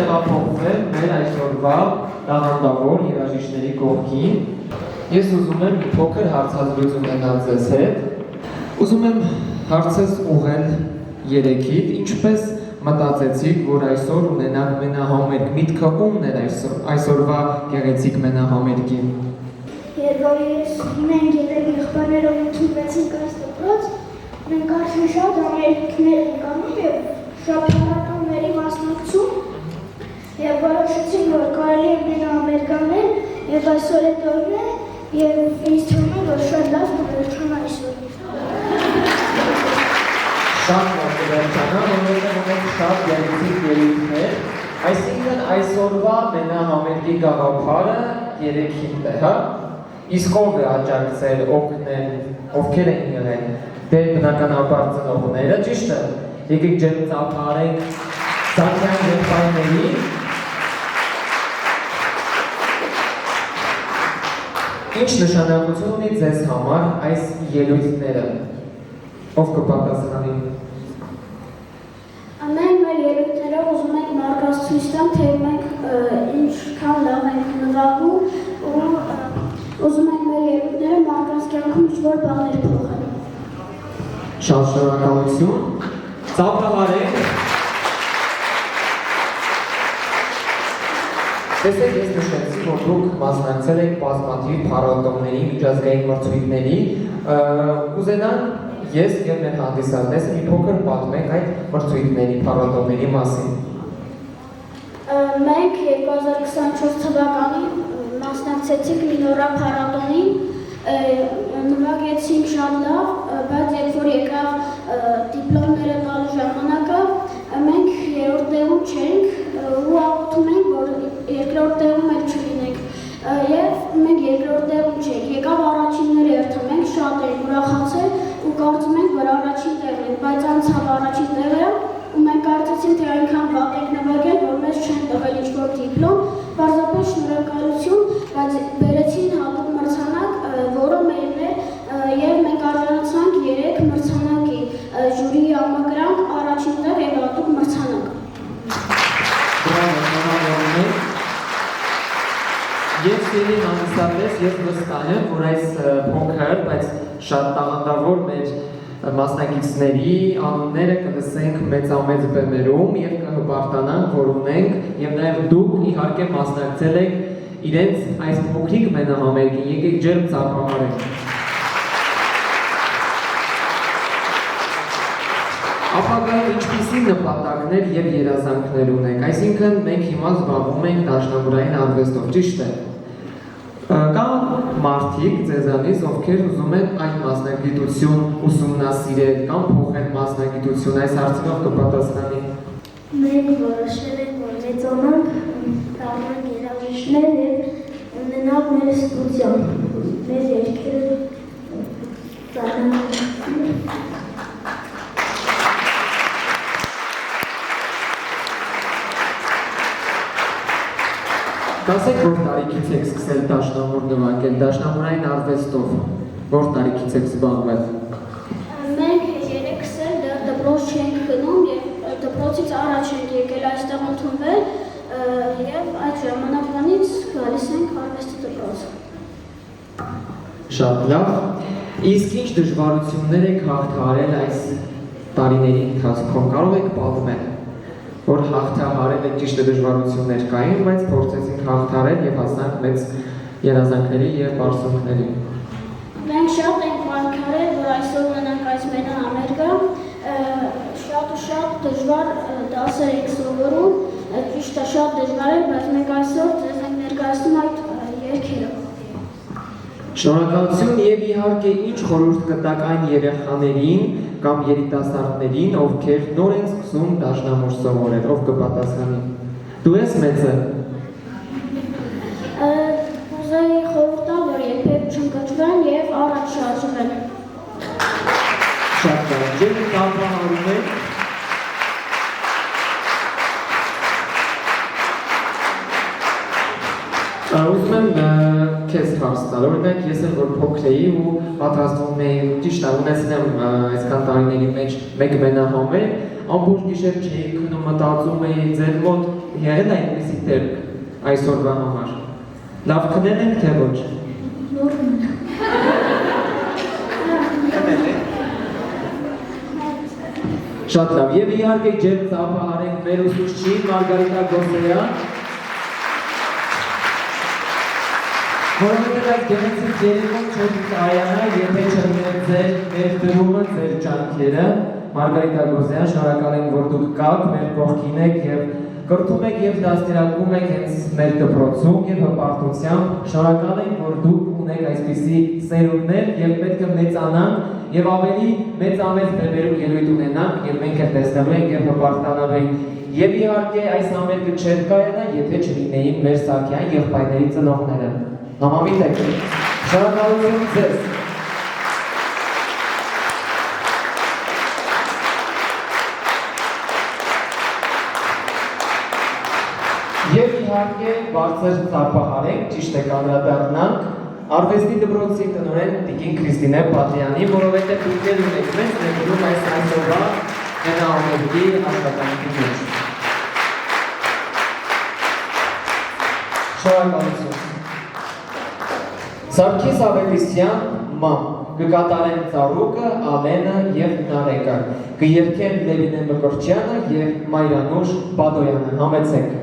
տեղափոխվել մեր այսօրվա տաղանդավոր երաժիշտների կողքին։ Ես ուզում եմ մի փոքր հարցազրույց ունենալ ձեզ հետ։ Ուզում եմ հարցես ուղղել երեքիդ, ինչպես մտածեցիք, որ այսօր ունենանք մենահամերգ, միտքը ումն էր այսօրվա գեղեցիկ մենահամերգին։ Երբ որ ես մենք երեք եղբայրներով ընդունվեցինք այս դպրոց, մենք արդեն շատ համերգներ ենք անում և շատ փառատոների մասնակցում և որոշեցինք, որ կարելի է մենահամերգ անել և այսօր էդ օրն է և ինձ թվում է, որ շատ լավ կվերջանա այսօր։ Շատ լավ կվերջանա, որովհետև ունենք շատ գեղեցիկ ելույթներ, այսինքն այսօրվա մենահամերգի գաղափարը երեքին է, հա։ Իսկ ով է աջակցել, օգնել, ովքեր են եղել, դե բնականաբար ծնողները, ճիշտ է։ Եկեք ջերմ ծափարենք Սաքյան եղբայրներին։ Ինչ նշանակություն ունի ձեզ համար այս ելույթները, ով կպատասխանի։ Մենք մեր ելույթներով ուզում ենք մարդկանց ցույց տալ, թե մենք ինչքան լավ ենք նվագում ու ուզում ենք մեր ելույթները մարդկանց կյանքում ինչ-որ բաներ փոխել։ Շատ շնորհակալություն։ Ծափահարենք։ Տեսեք, ես նշեցի, որ դուք մասնակցել եք բազմաթիվ փառատոների, միջազգային մրցույթների, կուզենամ ես և մեր հանդիսատեսը մի փոքր պատմենք այդ մրցույթների, փառատոների մասին։ Մենք 2024 թվականին մասնակցեցինք Մինորա փառատոնին, նվագեցինք շատ լավ, բայց երբ որ եկավ դիպլոմները տալու ժամանակը, մենք երրորդ տեղում չենք ու աղոթում ենք, որ երկրորդ տեղում էլ չլինենք, և մենք երկրորդ տեղում չենք, եկավ առաջինները երթը, մենք շատ ենք ուրախացել ու կարծում ենք, որ առաջին տեղն ենք, բայց անցավ առաջին տեղը ու մենք կարծեցինք, թե այնքան վատ ենք նվագել, որ մեզ չեն տվել ինչ-որ դիպլոմ, պարզապես շնորհակալություն, բայց բերեցին հատուկ մրցանակ, որը մերն է, և մենք արժանացանք 3 մրցանակի, ժյուրիի համակրանք, առաջին տեղ և հատուկ մրցանակ։ Ես ելի հանդիսատես, ես վստահ եմ, որ այս փոքր, բայց շատ տաղանդավոր մեր մասնակիցների անունները կլսենք մեծամեծ բեմերում և կհպարտանանք, որ ունենք և նաև դուք իհարկե մասնակցել եք իրենց այս փոքրիկ մենահամերգին, եկեք ջերմ ծափահարենք։ Ապագայում ինչպիսի նպատակներ և երազանքներ ունենք, այսինքն մենք հիմա զբաղվում ենք դաշնամուրային արվեստով, ճիշտ է։ Կան մարդիկ ձեզանից, ովքեր ուզում են այդ մասնագիտություն ուսումնասիրել կամ փոխել մասնագիտություն, այս հարցերով կպատասխանի։ Մենք որոշել ենք, որ մեծանանք, դառնանք երաժիշտներ և ունենանք մեր ստուդիան, մեր երգերը ծառայենք։ Դասեք, որ տարիքից եք սկսել դաշնամուր նվագել, դաշնամուրային արվեստով, որ տարիքից եք զբաղվել։ Մենք երեքս էլ դեռ դպրոց չենք գնում և դպրոցից առաջ ենք եկել այստեղ ընդունվել և այդ ժամանակվանից գալիս ենք արվեստի դպրոց։ Շատ լավ։ Իսկ ինչ դժվարություններ եք հաղթահարել այս տարիների ընթացքում, կարող եք պատմել, որ հաղթահարել եք, ճիշտ է դժվարություններ կային, բայց փորձեցինք հաղթահարել և հասանք մեծ երազանքների և բարձունքների։ Մենք շատ ենք պայքարել, որ այսօր ունենանք այս մենահամերգը, շատ ու շատ դժվար դասեր ենք սովորում, ճիշտ է շատ դժվար է, բայց մենք այսօր ձեզ ենք ներկայացնում այդ երգերը։ Շնորհակալություն և իհարկե ինչ խորհուրդ կտաք այն երեխաներին կամ երիտասարդներին, ովքեր նոր են սկսում դաշնամուր սովորել, ով կպատասխանի։ Դու ես մեծը։ Ուզեի խորհուրդ տալ, որ երբեք չընկճվեն և առաջ շարժվեն։ Շատ լավ, ջերմ ծափահարում եք։ Ուզում եմ քեզ հարց տալ, օրինակ ես էլ որ փոքր էի ու պատրաստվում էի ճիշտ ունեցնեմ այսքան տարիների մեջ մեկ մենահամերգ, ամբողջ գիշեր չէի քնում, մտածում էի ձեր մոտ եղել այդպիսի դեպք այսօրվա համար։ Լավ քնել ենք թե ոչ։ Շատ լավ, եւ իհարկե ջերմ ծափահարենք մեր ուսուցչի Մարգարիտա Գոսեյան, որովհետև այս գեղեցիկ երեկոն չէր կայանա, եթե չլիներ ձեր ներդրումը, ձեր ջանքերը։ Մարգարիտա Գոսեյան, շնորհակալ ենք, որ դուք կաք, մեր կողքին եք եւ կրթում եք եւ դաստիարակում եք հենց մեր դպրոցում եւ հպարտությամբ։ Շնորհակալ ենք, որ դուք ունեք այսպիսի սերունդներ եւ պետք է մեծանան եւ ավելի մեծամեծ բեմերում ելույթ ունենանք եւ մենք էլ տեսնելու ենք եւ հպարտանալու եւ իհարկե այս ամենը չէր կայանա, եթե չլինեին մեր Սաքյան եղբայրների ծնողները։ Համամիտ եք։ Շնորհակալություն ձեզ։ Եվ իհարկե բարձր ծափահարենք, ճիշտ է անդրադառնանք արվեստի դպրոցի տնօրեն Տիկին Քրիստինե Պատյանին, որովհետև դուք էլ ունեք մեծ ներդրում այս այսօրվա հնարավորի աշխատանքի մեջ։ Շնորհակալություն։ Սարգիս Ավետիսյան մամ կկատարեն Ծառուկը, Ալենը եւ Նարեկը, կերկեն Լևինե Մկրտչյանը եւ Մայրանուշ Բադոյանը, համեցեք։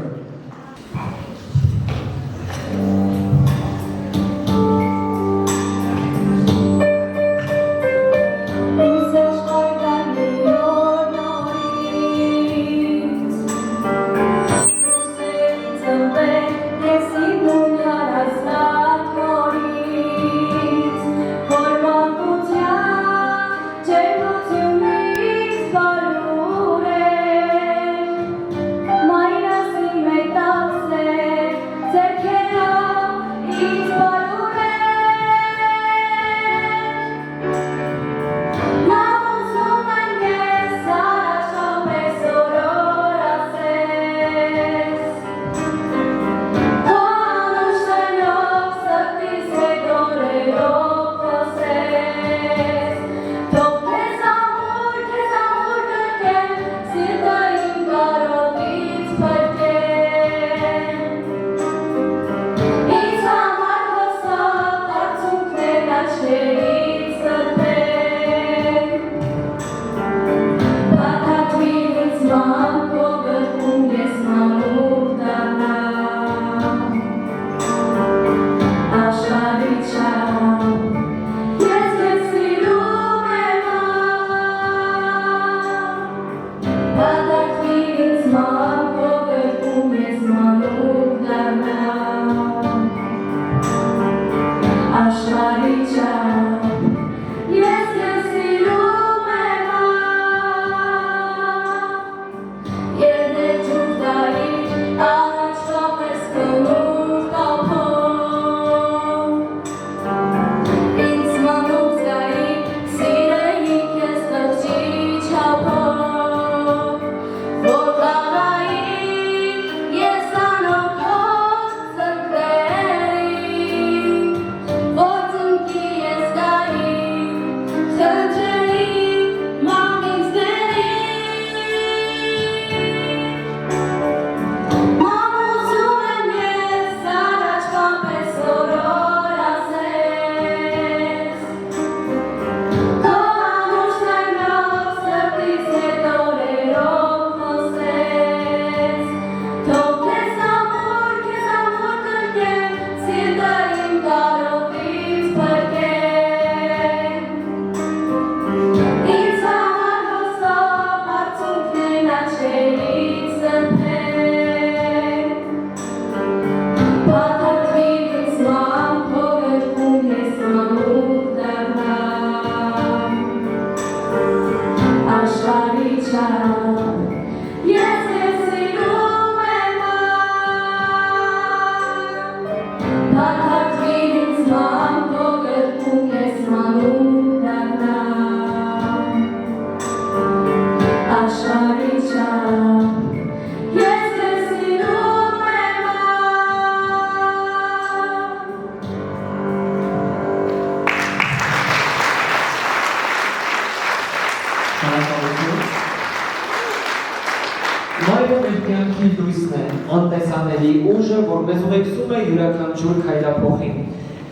անսահմանելի ուժը, որ մեզ ուղեկցում է յուրաքանչյուր քայլափոխին։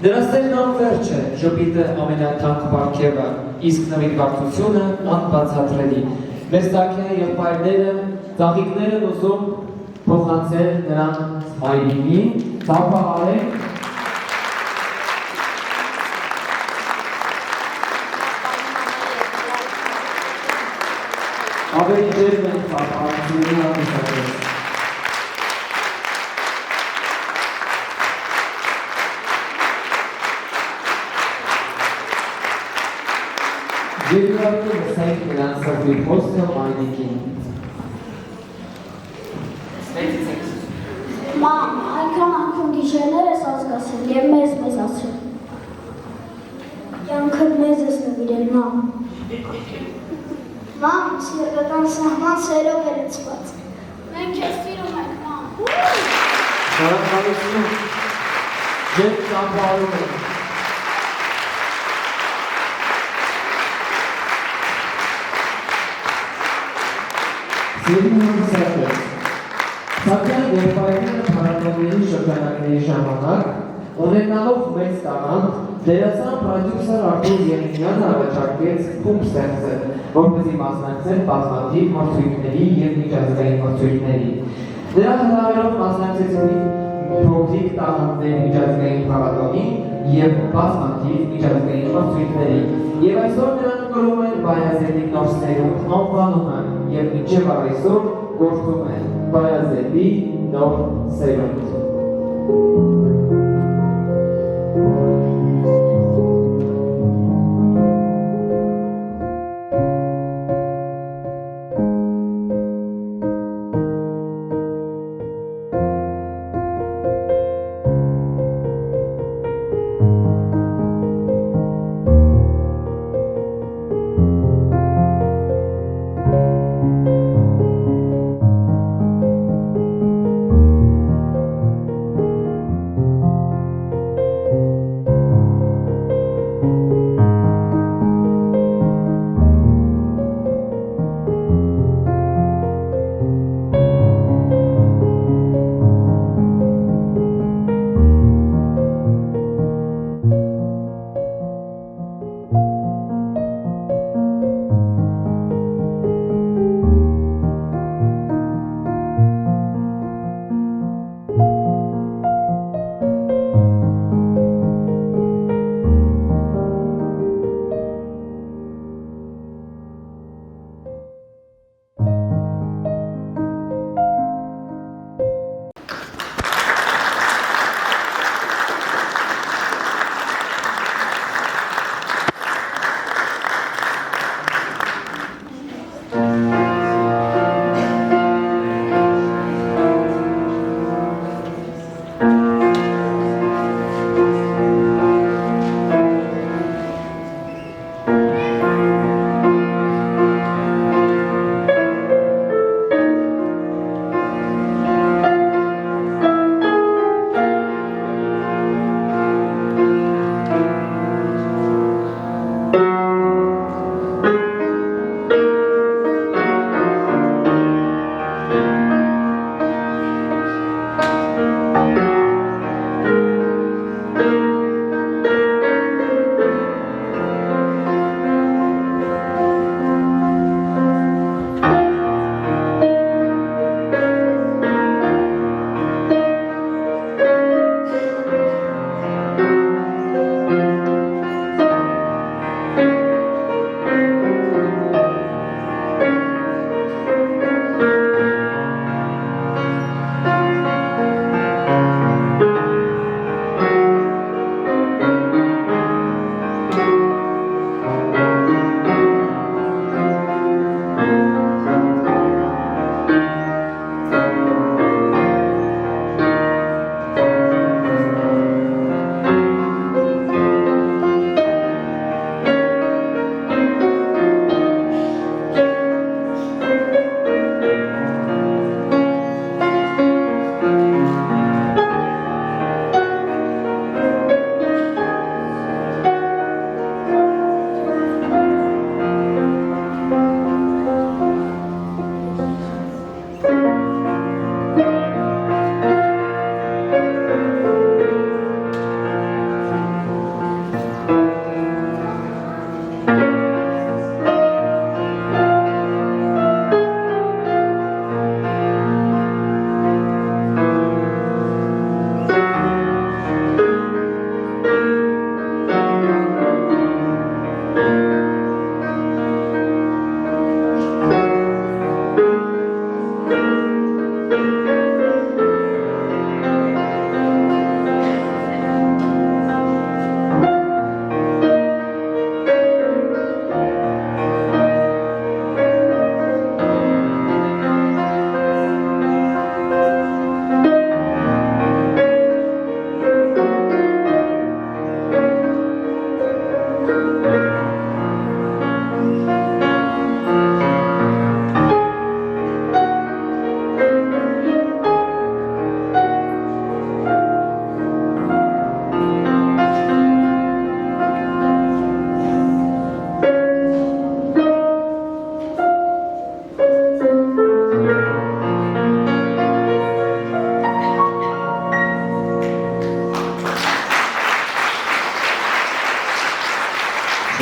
Նրա սերն անվերջ է, ժպիտը ամենաթանկ պարգևը, իսկ նվիրվածությունը անբացատրելի։ Մեր Սաքեյանի եղբայրները ծաղիկներ են ուզում փոխանցել նրանց մայրիկին, ծափահարենք ավելի ջերմ են ծափահարությունների հանդիսատես։ Երկրորդը լսենք նրանց սրտի խոսքը մայրիկին։ Մամ, այնքան անգամ գիշերներ ես ազգասել և մեզ ասել։ Կյանքը մեզ ես նվիրել, մամ։ Մամ, սիրական սահման սերով է լցված։ Մենք ես սիրում ենք, մամ։ Շնորհակալություն։ Ջերմ ծափահարում ենք։ Սիրուն հանդիսատես, Սաքեյանի եղբայրները փառատոնների շրջանակների ժամանակ ունենալով մեծ տաղանդ, դերասան պրոդյուսեր Արտուր Եղինյանը առաջարկեց խումբ ստեղծել, որպեսզի մասնակցեն բազմաթիվ մրցույթների և միջազգային մրցույթների։ Նրանք հրավերով մասնակցեցին փոքրիկ տաղանդների միջազգային փառատոնին և բազմաթիվ միջազգային մրցույթների, և այսօր նրանք կրում են Բայազետի նոր սերունդ անվանումը և մինչև այսօր գործում է Բայազետի նոր սերունդ։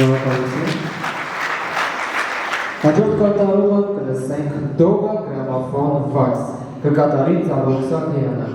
Շնորհակալություն։ Հաջորդ կատարումը կլսենք Դոգա գրամաֆոն վայս, կկատարի Ծառուկ Սաքեյանը։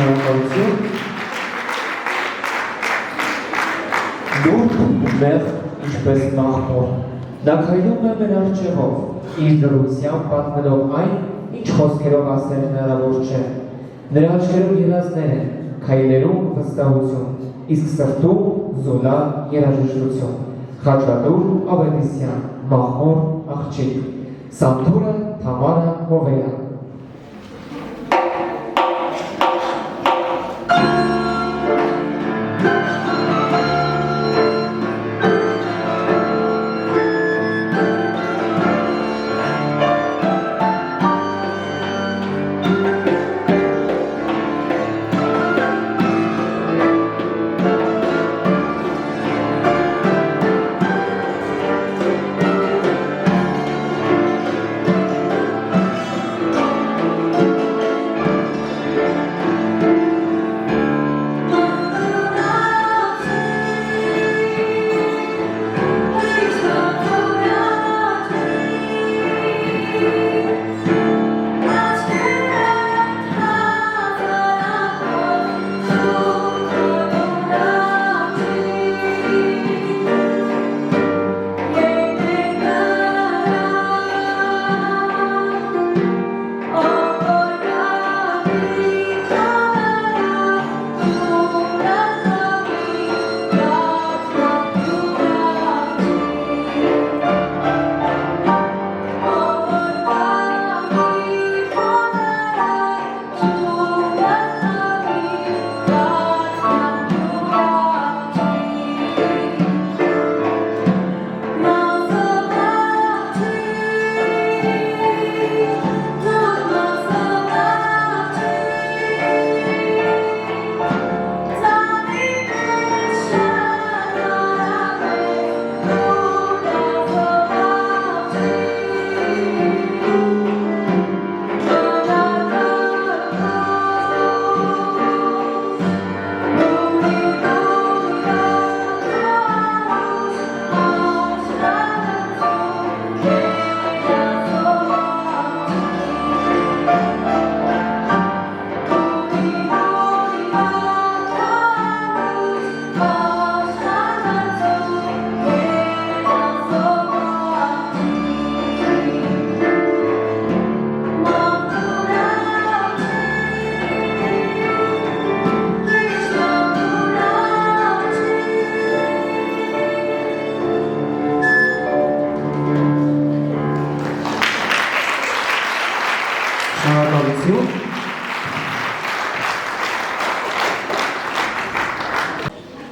Շնորհակալություն։ Դուք մեղ ինչպես նախոր, նա քայլում է մեր առջևով, իր դրությամբ պատմելով այն, ինչ խոսքերով ասել հնարավոր չէ։ Նրա աչքերում երազներ են, քայլերում վստահություն, իսկ սրտում զոլա երաժշտություն։ Խաչատուր Ավետիսյան, Մահմոր աղջիկ, Սանթուրը Թամարա Հովեյան։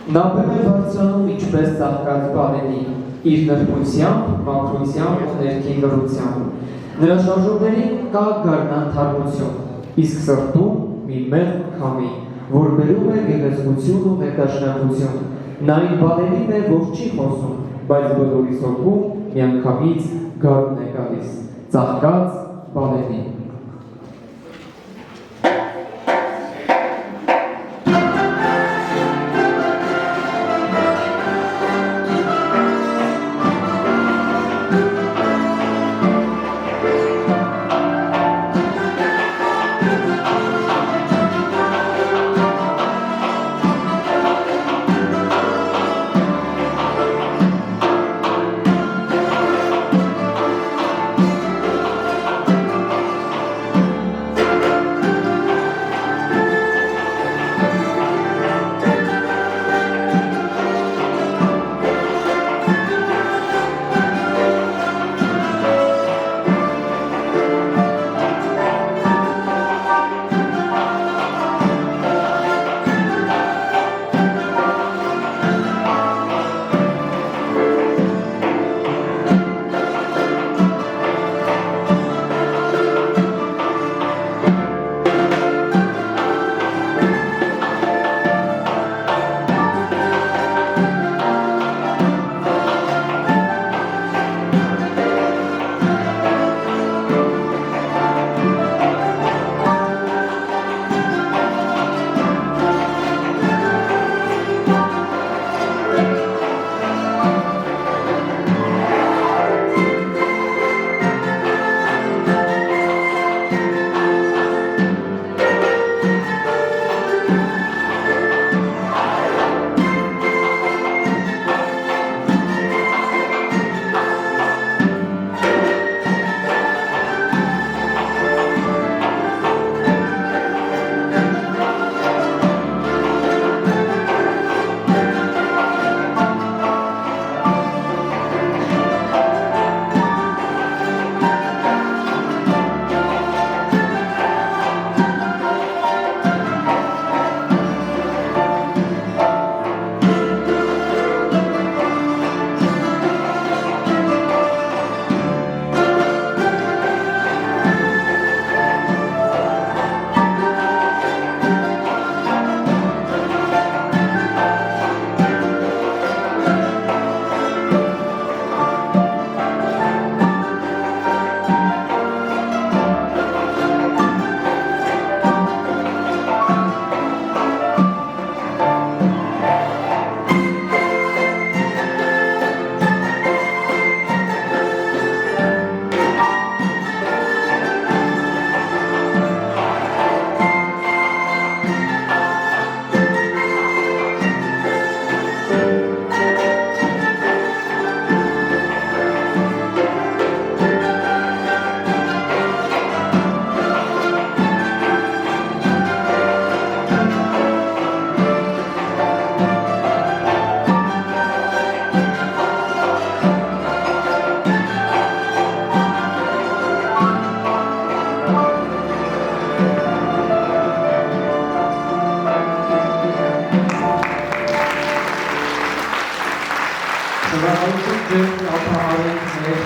Նա բեմ է բարձրանում ինչպես ծաղկած բարենի, իր նրբությամբ, մաքրությամբ ու ներքին լռությամբ։ Նրա շարժումներին կա գարնան թարմություն, իսկ սրտում մի մեղմ քամի, որ բերում է գեղեցկություն ու ներդաշնակություն։ Նա այն բաներին է, որ չի խոսում, բայց բոլորիս հոգում միանգամից գարուն է գալիս, ծաղկած բարենի։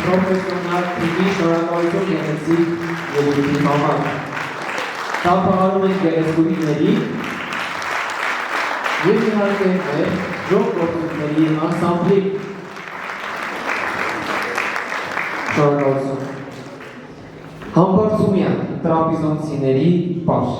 Պրոֆեսիոնալ թիմի շնորհակալություն գեղեցիկ ելույթի համար։ Շնորհակալում ենք գեղեցկուհիների և իհարկե մեր ժողովրդների անսամբլի շնորհակալություն։ Համբարձումյան տրապիզոնցիների պար։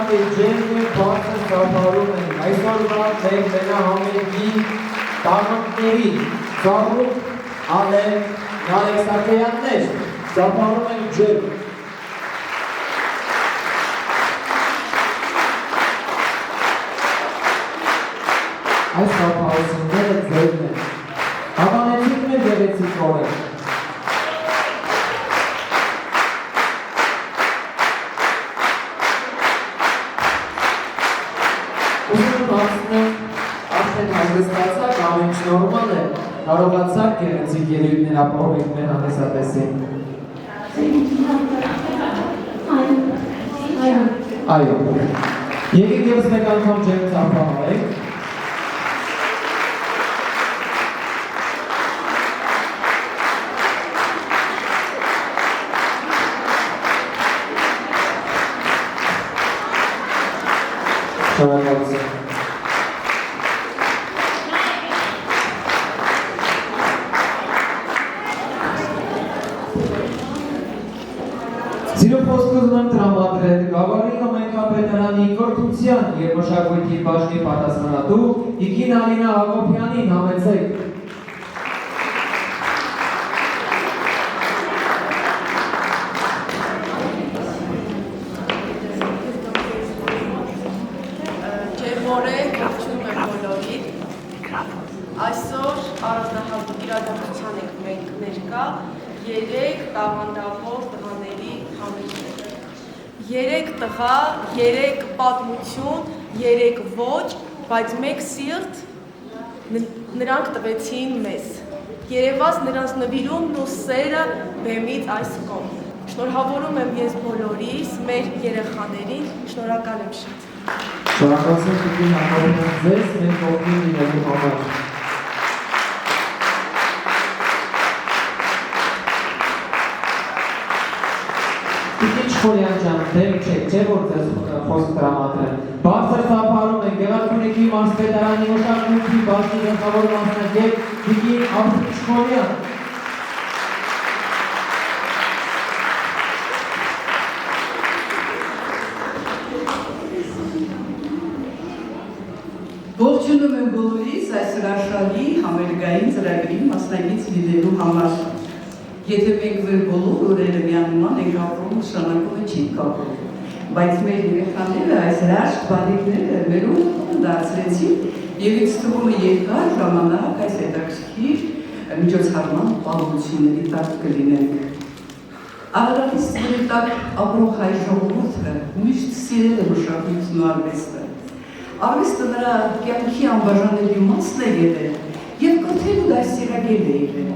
Արի ջերմ և բարձր ծափարում ենք այսօրվա մեր մենահամերգի տաղանդների Ծառուկ, Ալեն, Նարեկ Սաքեյաններ, ծափարում ենք ջերմ։ Այս ծափարությունները ձերն են։ Հավանեցիք մեր գեղեցիկ օրեր։ Արդեն հանգստացակ, ամեն ինչ նորմալ է, կարողացաք գեղեցիկ ելույթներ ապահովել մեր հանդիսատեսին։ Այո։ Եկեք ևս մեկ անգամ ջերմ ծափահարեք։ Շնորհակալություն։ Սիրո խոսքով եմ տրամադրել Գավառի համայնքապետարանի կրթության և մշակույթի բաժնի պատասխանատու Տիկին Ալինա Հակոբյանին համեցեք։ Այսօր առանձնահատուկ իրադարձության ենք մենք ներկա 3 տաղանդավոր տղաների համերգներ։ 3 տղա, 3 պատմություն, 3 ոճ, բայց մեկ սիրտ նրանք տվեցին մեզ։ Երևաց նրանց նվիրումն ու սերը բեմից այս կողմ։ Շնորհավորում եմ ես բոլորիս, մեր երեխաներին, շնորհակալ եմ շատ։ Շնորհակալություն Տիկին Հակոբյան ձեզ մեր կողքին լինելու համար։ Տիկին Չխորյան ջան, դեմ չեք, չէ՞ որ ձեզ խոսք տրամադրեմ։ Բարձր ծափարում ենք Գեղարքունիքի մարզպետարանի մշակույթի բաժնի գլխավոր մասնագետ Տիկին Աբրիկ Չխորյան։ Ողջունում եմ բոլորիս այս հրաշալի համերգային ծրագրի մասնակից լինելու համար։ Եթե մենք մեր բոլոր օրերը միանման ենք ապրում, նշանակում է չի կապում։ Բայց մեր երեխաները այս հրաշք բանիկները մեր ուղղությունը դարձրեցին և ինձ թվում է երկար ժամանակ այս հետաքրքիր միջոցառման պատմությունների տակ կլինենք։ Արարատի ստորի տակ ապրող հայ ժողովուրդը միշտ սիրել է մշակույթն ու արվեստը։ Արվեստը նրա կյանքի անբաժանելի մասն է եղել և կրթել ու դաստիարակել է եղել։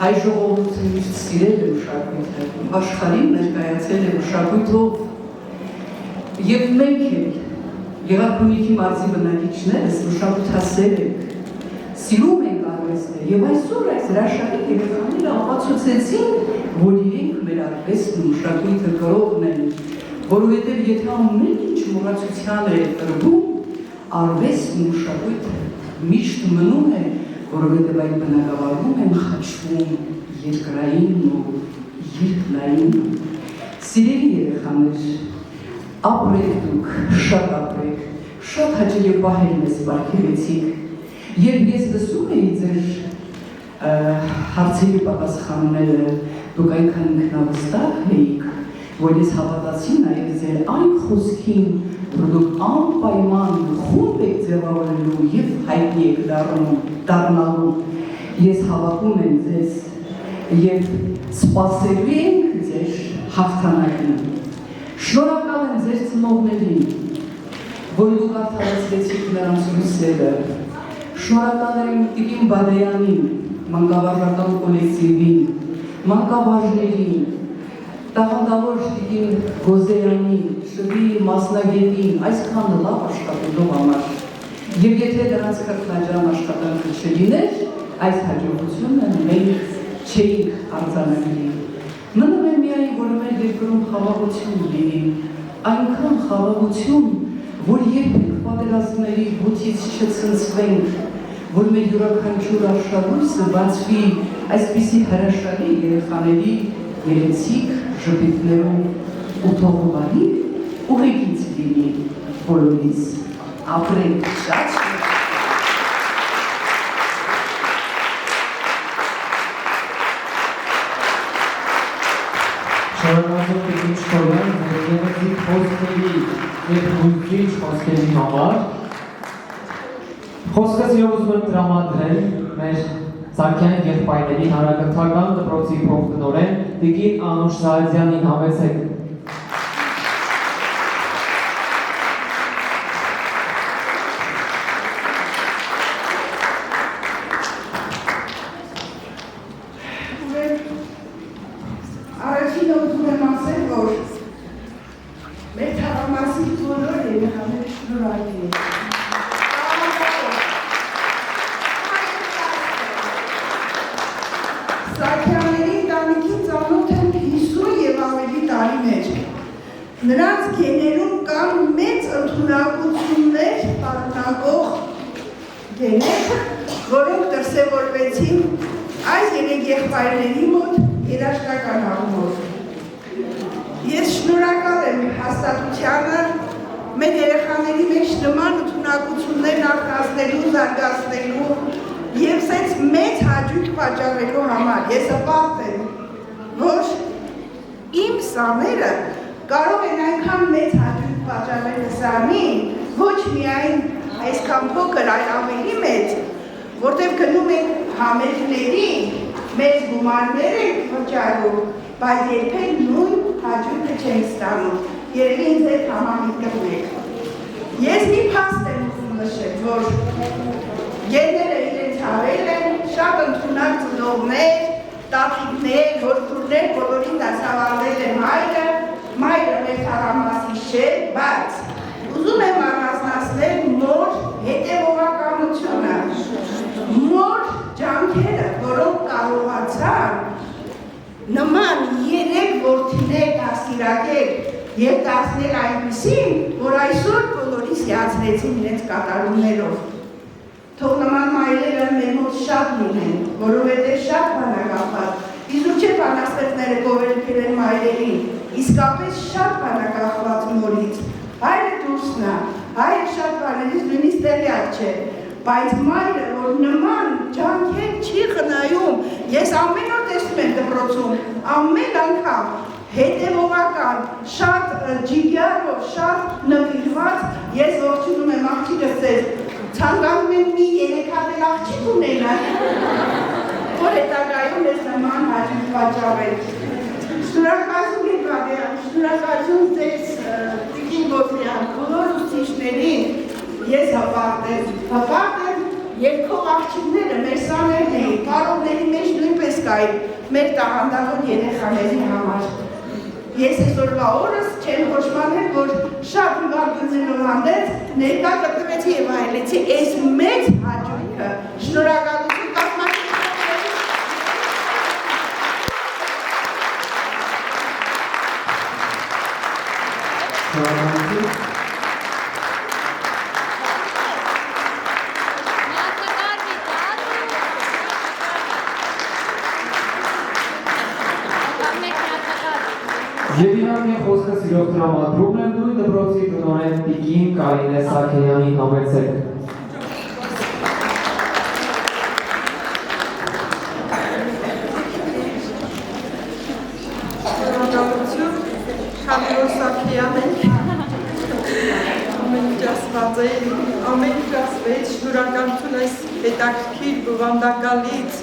Հայ ժողովուրդը միշտ սիրել է մշակույթը, աշխարհին ներկայացել է մշակույթով։ Եվ մենք էլ Գեղարքունիքի մարզի բնակիչներս մշակութասեր ենք, սիրում ենք արվեստը և այսօր այս հրաշալի երեխաները ապացուցեցին, որ իրենք մեր արվեստն ու մշակույթը կրողն են, որովհետև եթե ամեն ինչ մոռացության է տրվում, արվեստն ու մշակույթը միշտ մնում է, որովհետև այդ բնակավարում են խաչվում երկրային ու երկնային։ Սիրելի երեխաներ, ապրեք դուք, շատ ապրեք, շատ հաճելի պահեր մեզ պարգևեցիք։ Երբ ես լսում էի ձեր հարցերի պատասխանները, դուք այնքան ինքնավստահ էիք, որ ես հավատացի նաև ձեր այն խոսքին, որ դուք անպայման խումբ եք ձևավորելու և հայտնի եք դառնալու։ Ես հավատում եմ ձեզ և սպասելու ենք ձեր հաղթանակին։ Շնորհակալ եմ ձեր ծնողներին, որ դուք արդարացրեցիք նրանց հույսերը։ Շնորհակալ եմ Տիկին Բադեյանին, մանկավարժական կոլեկտիվին, մանկավարժներին, տաղանդավոր Տիկին Գոզեյանին, շվի մասնագետին, այսքան լավ աշխատելու համար։ Եվ եթե դրանց քրտնաջան աշխատանքը չլիներ, այս հաջողությունը մենք չէինք արձանագրի։ Մնում է միայն, որ մեր երկրում խաղաղություն լինի, այնքան խաղաղություն, որ երբեք պատերազմների ոտից չցնցվենք, որ մեր յուրաքանչյուր արշալույսը բացվի այսպիսի հրաշալի երեխաների երեցիկ ժպիտներով ու թողովարի, ուղեկից լինի բոլորիս, ապրենք շատ Շնորհակալություն Տիկին Շքորյան, ձեր գեղեցիկ խոսքերի և հույզիչ խոսքերի համար։ Խոսքս և ուզում եմ տրամադրել մեր Սարգսյան եղբայրների հանրակրթական դպրոցի փոխտնօրեն Տիկին Անուշ Սահակյանին, համեցեք։ Առաջինը ուզում եմ ասել, որ մեր թաղամասի բոլոր երեխաները շնորհակալ են։ Սարգսյանների ընտանիքի ծանոթ եմ 50 և ավելի տարի մեջ։ Նրանց գեներում կան մեծ ընդունակություններ պարունակող գեներ, որոնք դրսևորվեցին այս երեք եղբայրների մոտ երաժշտական առումով։ Ես շնորհակալ եմ հաստատությանը մեր երեխաների մեջ նման ընդունակություններ արտացնելու, զարգացնելու և սենց մեծ հաճույք պատճառելու համար։ Ես հպարտ եմ, որ իմ սաները կարող են այնքան մեծ հաճույք պատճառել սանին, ոչ միայն այսքան փոքր, այլ ավելի մեծ, որտեղ գնում ենք համերգների, մեծ գումարներ ենք վճարում, բայց երբեք նույն հաճույքը չենք ստանում։ Երևի ինձ հետ համահիմնում եք։ Ես մի փաստ եմ ուզում նշել, որ գերները իրենց հավել են, շատ ընդունակ ծնողներ, տատիկներ, հորքուրներ, բոլորին դասավանդել է մայրը, մայրը մեր թաղամասի չէ, բայց ուզում եմ առանձնացնել մոր հետևողականությունը, մոր ջանքերը, որոնք կարողացան նման երեք որդիներ դաստիարակել և դարձնել այնպիսին, որ այսօր բոլորիս հիացրեցին իրենց կատարումներով։ Թող նման մայրերը մեր մոտ շատ լինեն, որովհետև շատ բանակախված, իզուր չէ բանաստեղծները գովերքել են մայրերին, իսկապես շատ բանակախված մորից, հայրը դուրսն է, հայրը շատ բաներից նույնիսկ տեղյակ չէ, բայց մայրը, որ նման ջանքեր չի խնայում, ես ամեն օր տեսնում եմ դպրոցում, ամեն անգամ հետևողական, շատ ջիգյարով, շատ նվիրված, ես ողջունում եմ աղջիկս ձեզ, ցանկանում եմ մի 3 հատ աղջիկ ունենալ, որ հետագայում ես նման հաճույք պատճառել։ Շնորհակալություն եք Վադյան, շնորհակալություն ձեզ Տիկին Գոտրյան, բոլոր ուսուցիչներին, ես հպարտ եմ, և քո աղջիկները մեր սաներն էին, պարողների մեջ նույնպես կային, մեր տաղանդավոր երեխաների համար։ Ես այսօրվա օրս չեմ հոշմանել, որ շատ հիվանդություններով հանդերձ ներկա գտնվեցի և այլեցի այս մեծ հաճույքը, շնորհակալություն Եվ իհարկե խոսքը սիրով տրամադրում եմ նույն դպրոցի տնօրեն Տիկին Կարինե Սարգսյանին, համեցեք։ Շնորհակալություն, քանի որ Սարգսյան ենք, ամեն ինչ ասված է, ամեն ինչ ասվեց, շնորհակալություն այս հետաքրքիր բովանդակալից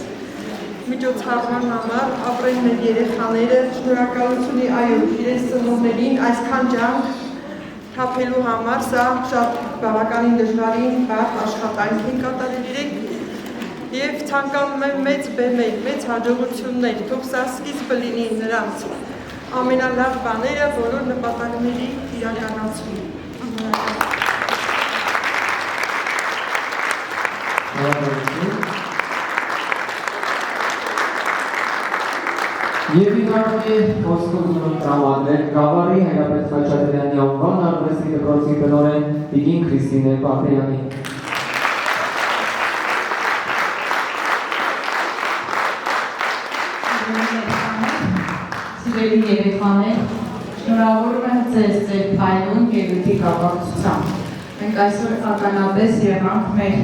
միջոցառման համար, ապրեն մեր երեխաները, շնորհակալություն այո, իրենց ծնողներին այսքան ջանք թափելու համար, սա շատ բավականին դժվարին բարդ աշխատանք են կատարել իրենք և ցանկանում եմ մեծ բեմեր, մեծ հաջողություններ, թող սա սկիզբը լինի նրանց ամենալավ բաները, բոլոր նպատակների իրականացում։ Եվ իհարկե խոսքը ուզում եմ տրամադրել Գավառի Հայրապետ Խաչատրյանի անվան արվեստի դպրոցի տնօրեն Տիկին Քրիստինե Պապեյանին։ Սիրելի երեխաներ, շնորհավորում եմ ձեզ ձեր փայլուն ելույթի կապակցությամբ։ Մենք այսօր ականատես եղանք մեր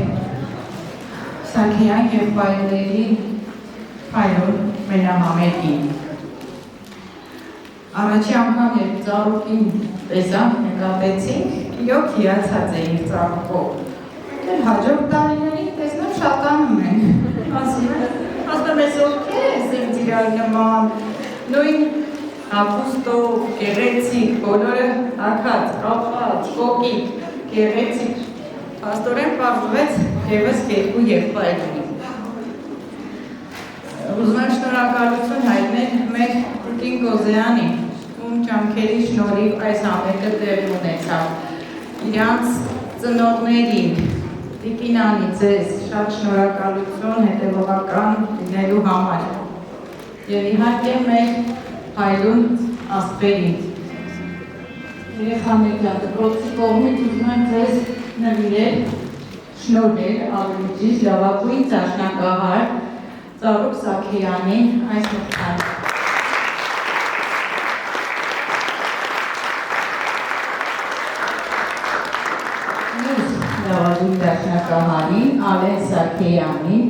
Սաքեյան եղբայրների փայլուն մենահամերգին։ Առաջի անգամ երբ ծառուկին տեսանք, նկատեցինք, իրոք հիացած էինք ծառուկով։ Հաջորդ տարիներին տեսնում շատանում ենք։ Ասում ես ովքեր ես ինձ իրար նման, նույն հագուստով, գեղեցիկ, բոլորը հագած, կապած, կոկիկ, գեղեցիկ։ Փաստորեն պարզվեց ևս երկու եղբայրների։ Ուզում եմ շնորհակալություն հայտնել մեր Տիկին Կոզեյանին, ում ջանքերի շնորհիվ այս համերգը տեղի ունեցավ։ Իրանց ծնողներին, Տիկինանի ձեզ շատ շնորհակալություն հետևողական լինելու համար և իհարկե մեր հայրուն աստղերին։ Երեխաների դպրոցի կողմից ուզում եմ ձեզ նվիրել շնորհել ավելի ճիշտ լավագույն դաշնակահար Ծառուկ Սաքեյանին այս մրցանակը։ Լավագույն դաշնակահարին Ալեն Սաքեյանին։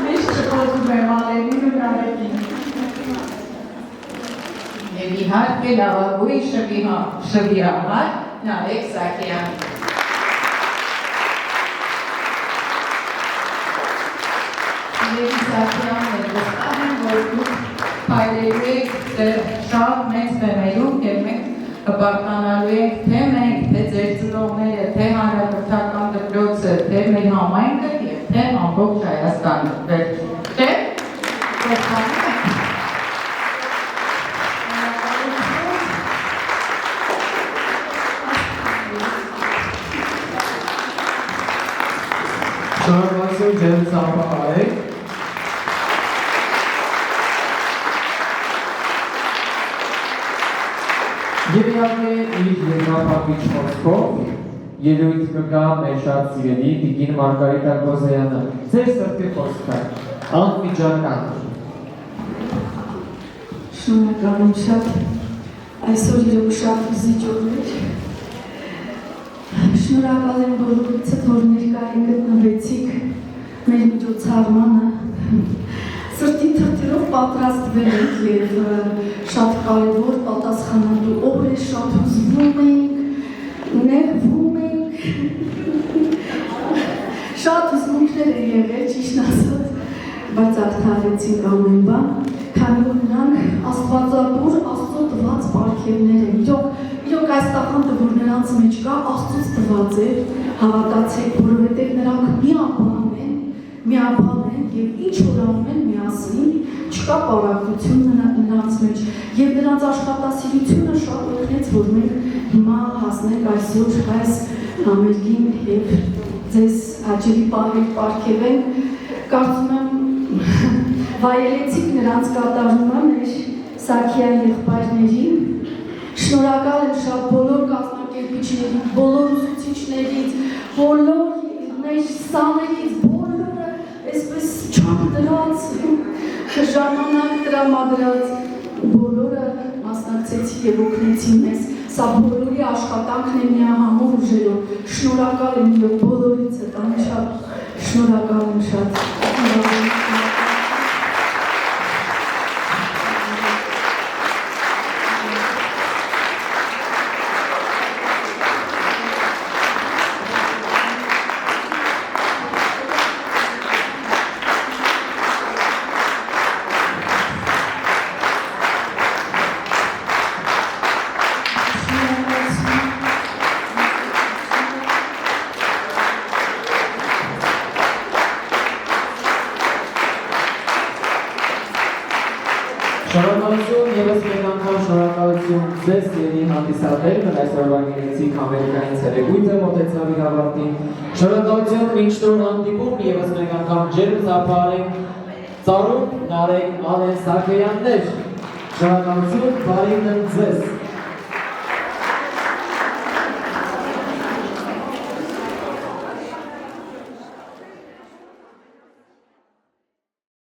Միշտ չխոսում եմ Ալենին ու Նարեկին։ Եվ իհարկե լավագույն շվիահար Նարեկ Սաքեյանին։ Եվ Սաքեյանն է վստահ եմ, որ դուք փայլելու եք շատ մեծ բեմերում և մենք հպարտանալու ենք թե մենք, թե ձեր ծնողները, թե հանրակրթական դպրոցը, թե մեր համայնքը և թե ամբողջ Հայաստանը։ Չէ՞։ Վերջանում եք։ Շնորհակալություն ձեր ծառայեք։ Եվ իհարկե իր երկրապահիչ խոսքով ելույթ կգա մեր շատ սիրելի Տիկին Մարգարիտա Կոզեյանը։ Ձեր սրտի խոսքը անմիջական։ Շնորհակալ եմ շատ, այսօր իրոք շատ հուզիչ օր էր։ Շնորհակալ եմ բոլորիցդ, որ ներկային գտնվեցիք մեր միջոցառմանը։ Սրտի թրթերով պատրաստվել ենք և շատ կարևոր պատասխանատու օր է, շատ հուզվում ենք, ներվում ենք, շատ հուզմունքներ է եղել, ճիշտ ասած, բայց արդարեցինք ամեն բան, քանի որ նրանք աստվածատուր Աստծո տված պարգևներ են։ Իրոք այս տաղանդը, որ նրանց մեջ կա, Աստծուց տված է, հավատացեք, որովհետև նրանք միաբան են և ինչ որ անում են միասին, չկա պարակություն նրանց մեջ և նրանց աշխատասիրությունը շատ օգնեց, որ մենք հիմա հասնենք այսօր այս համերգին և ձեզ հաճելի պահեր պարգևենք։ Կարծում եմ վայելեցիք նրանց կատարումը մեր Սաքեյան եղբայրներին։ Շնորհակալ եմ շատ բոլոր կազմակերպիչներին, բոլոր ուսուցիչներից, բոլոր մեր սաներից, բոլորը այսպես չափ դրած, ժամանակ տրամադրած, բոլորը մասնակցեցին և օգնեցին մեզ։ Սա բոլորի աշխատանքն է միահամուռ ուժերով։ Շնորհակալ եմ և բոլորից հետ անչափ շնորհակալ եմ շատ։ Շնորհակալություն ևս մեկ անգամ շնորհակալություն ձեզ սիրելի հանդիսատերն այսօրվա գեղեցիկ համերգային ցերեկույթը մոտեցավ իր ավարտին։ Շնորհակալություն մինչ նոր հանդիպում ևս մեկ անգամ ջերմ ծափարենք Ծառուկ Նարեկ Ալեն Սաքեյաններ։ Շնորհակալություն, բարի ձեզ։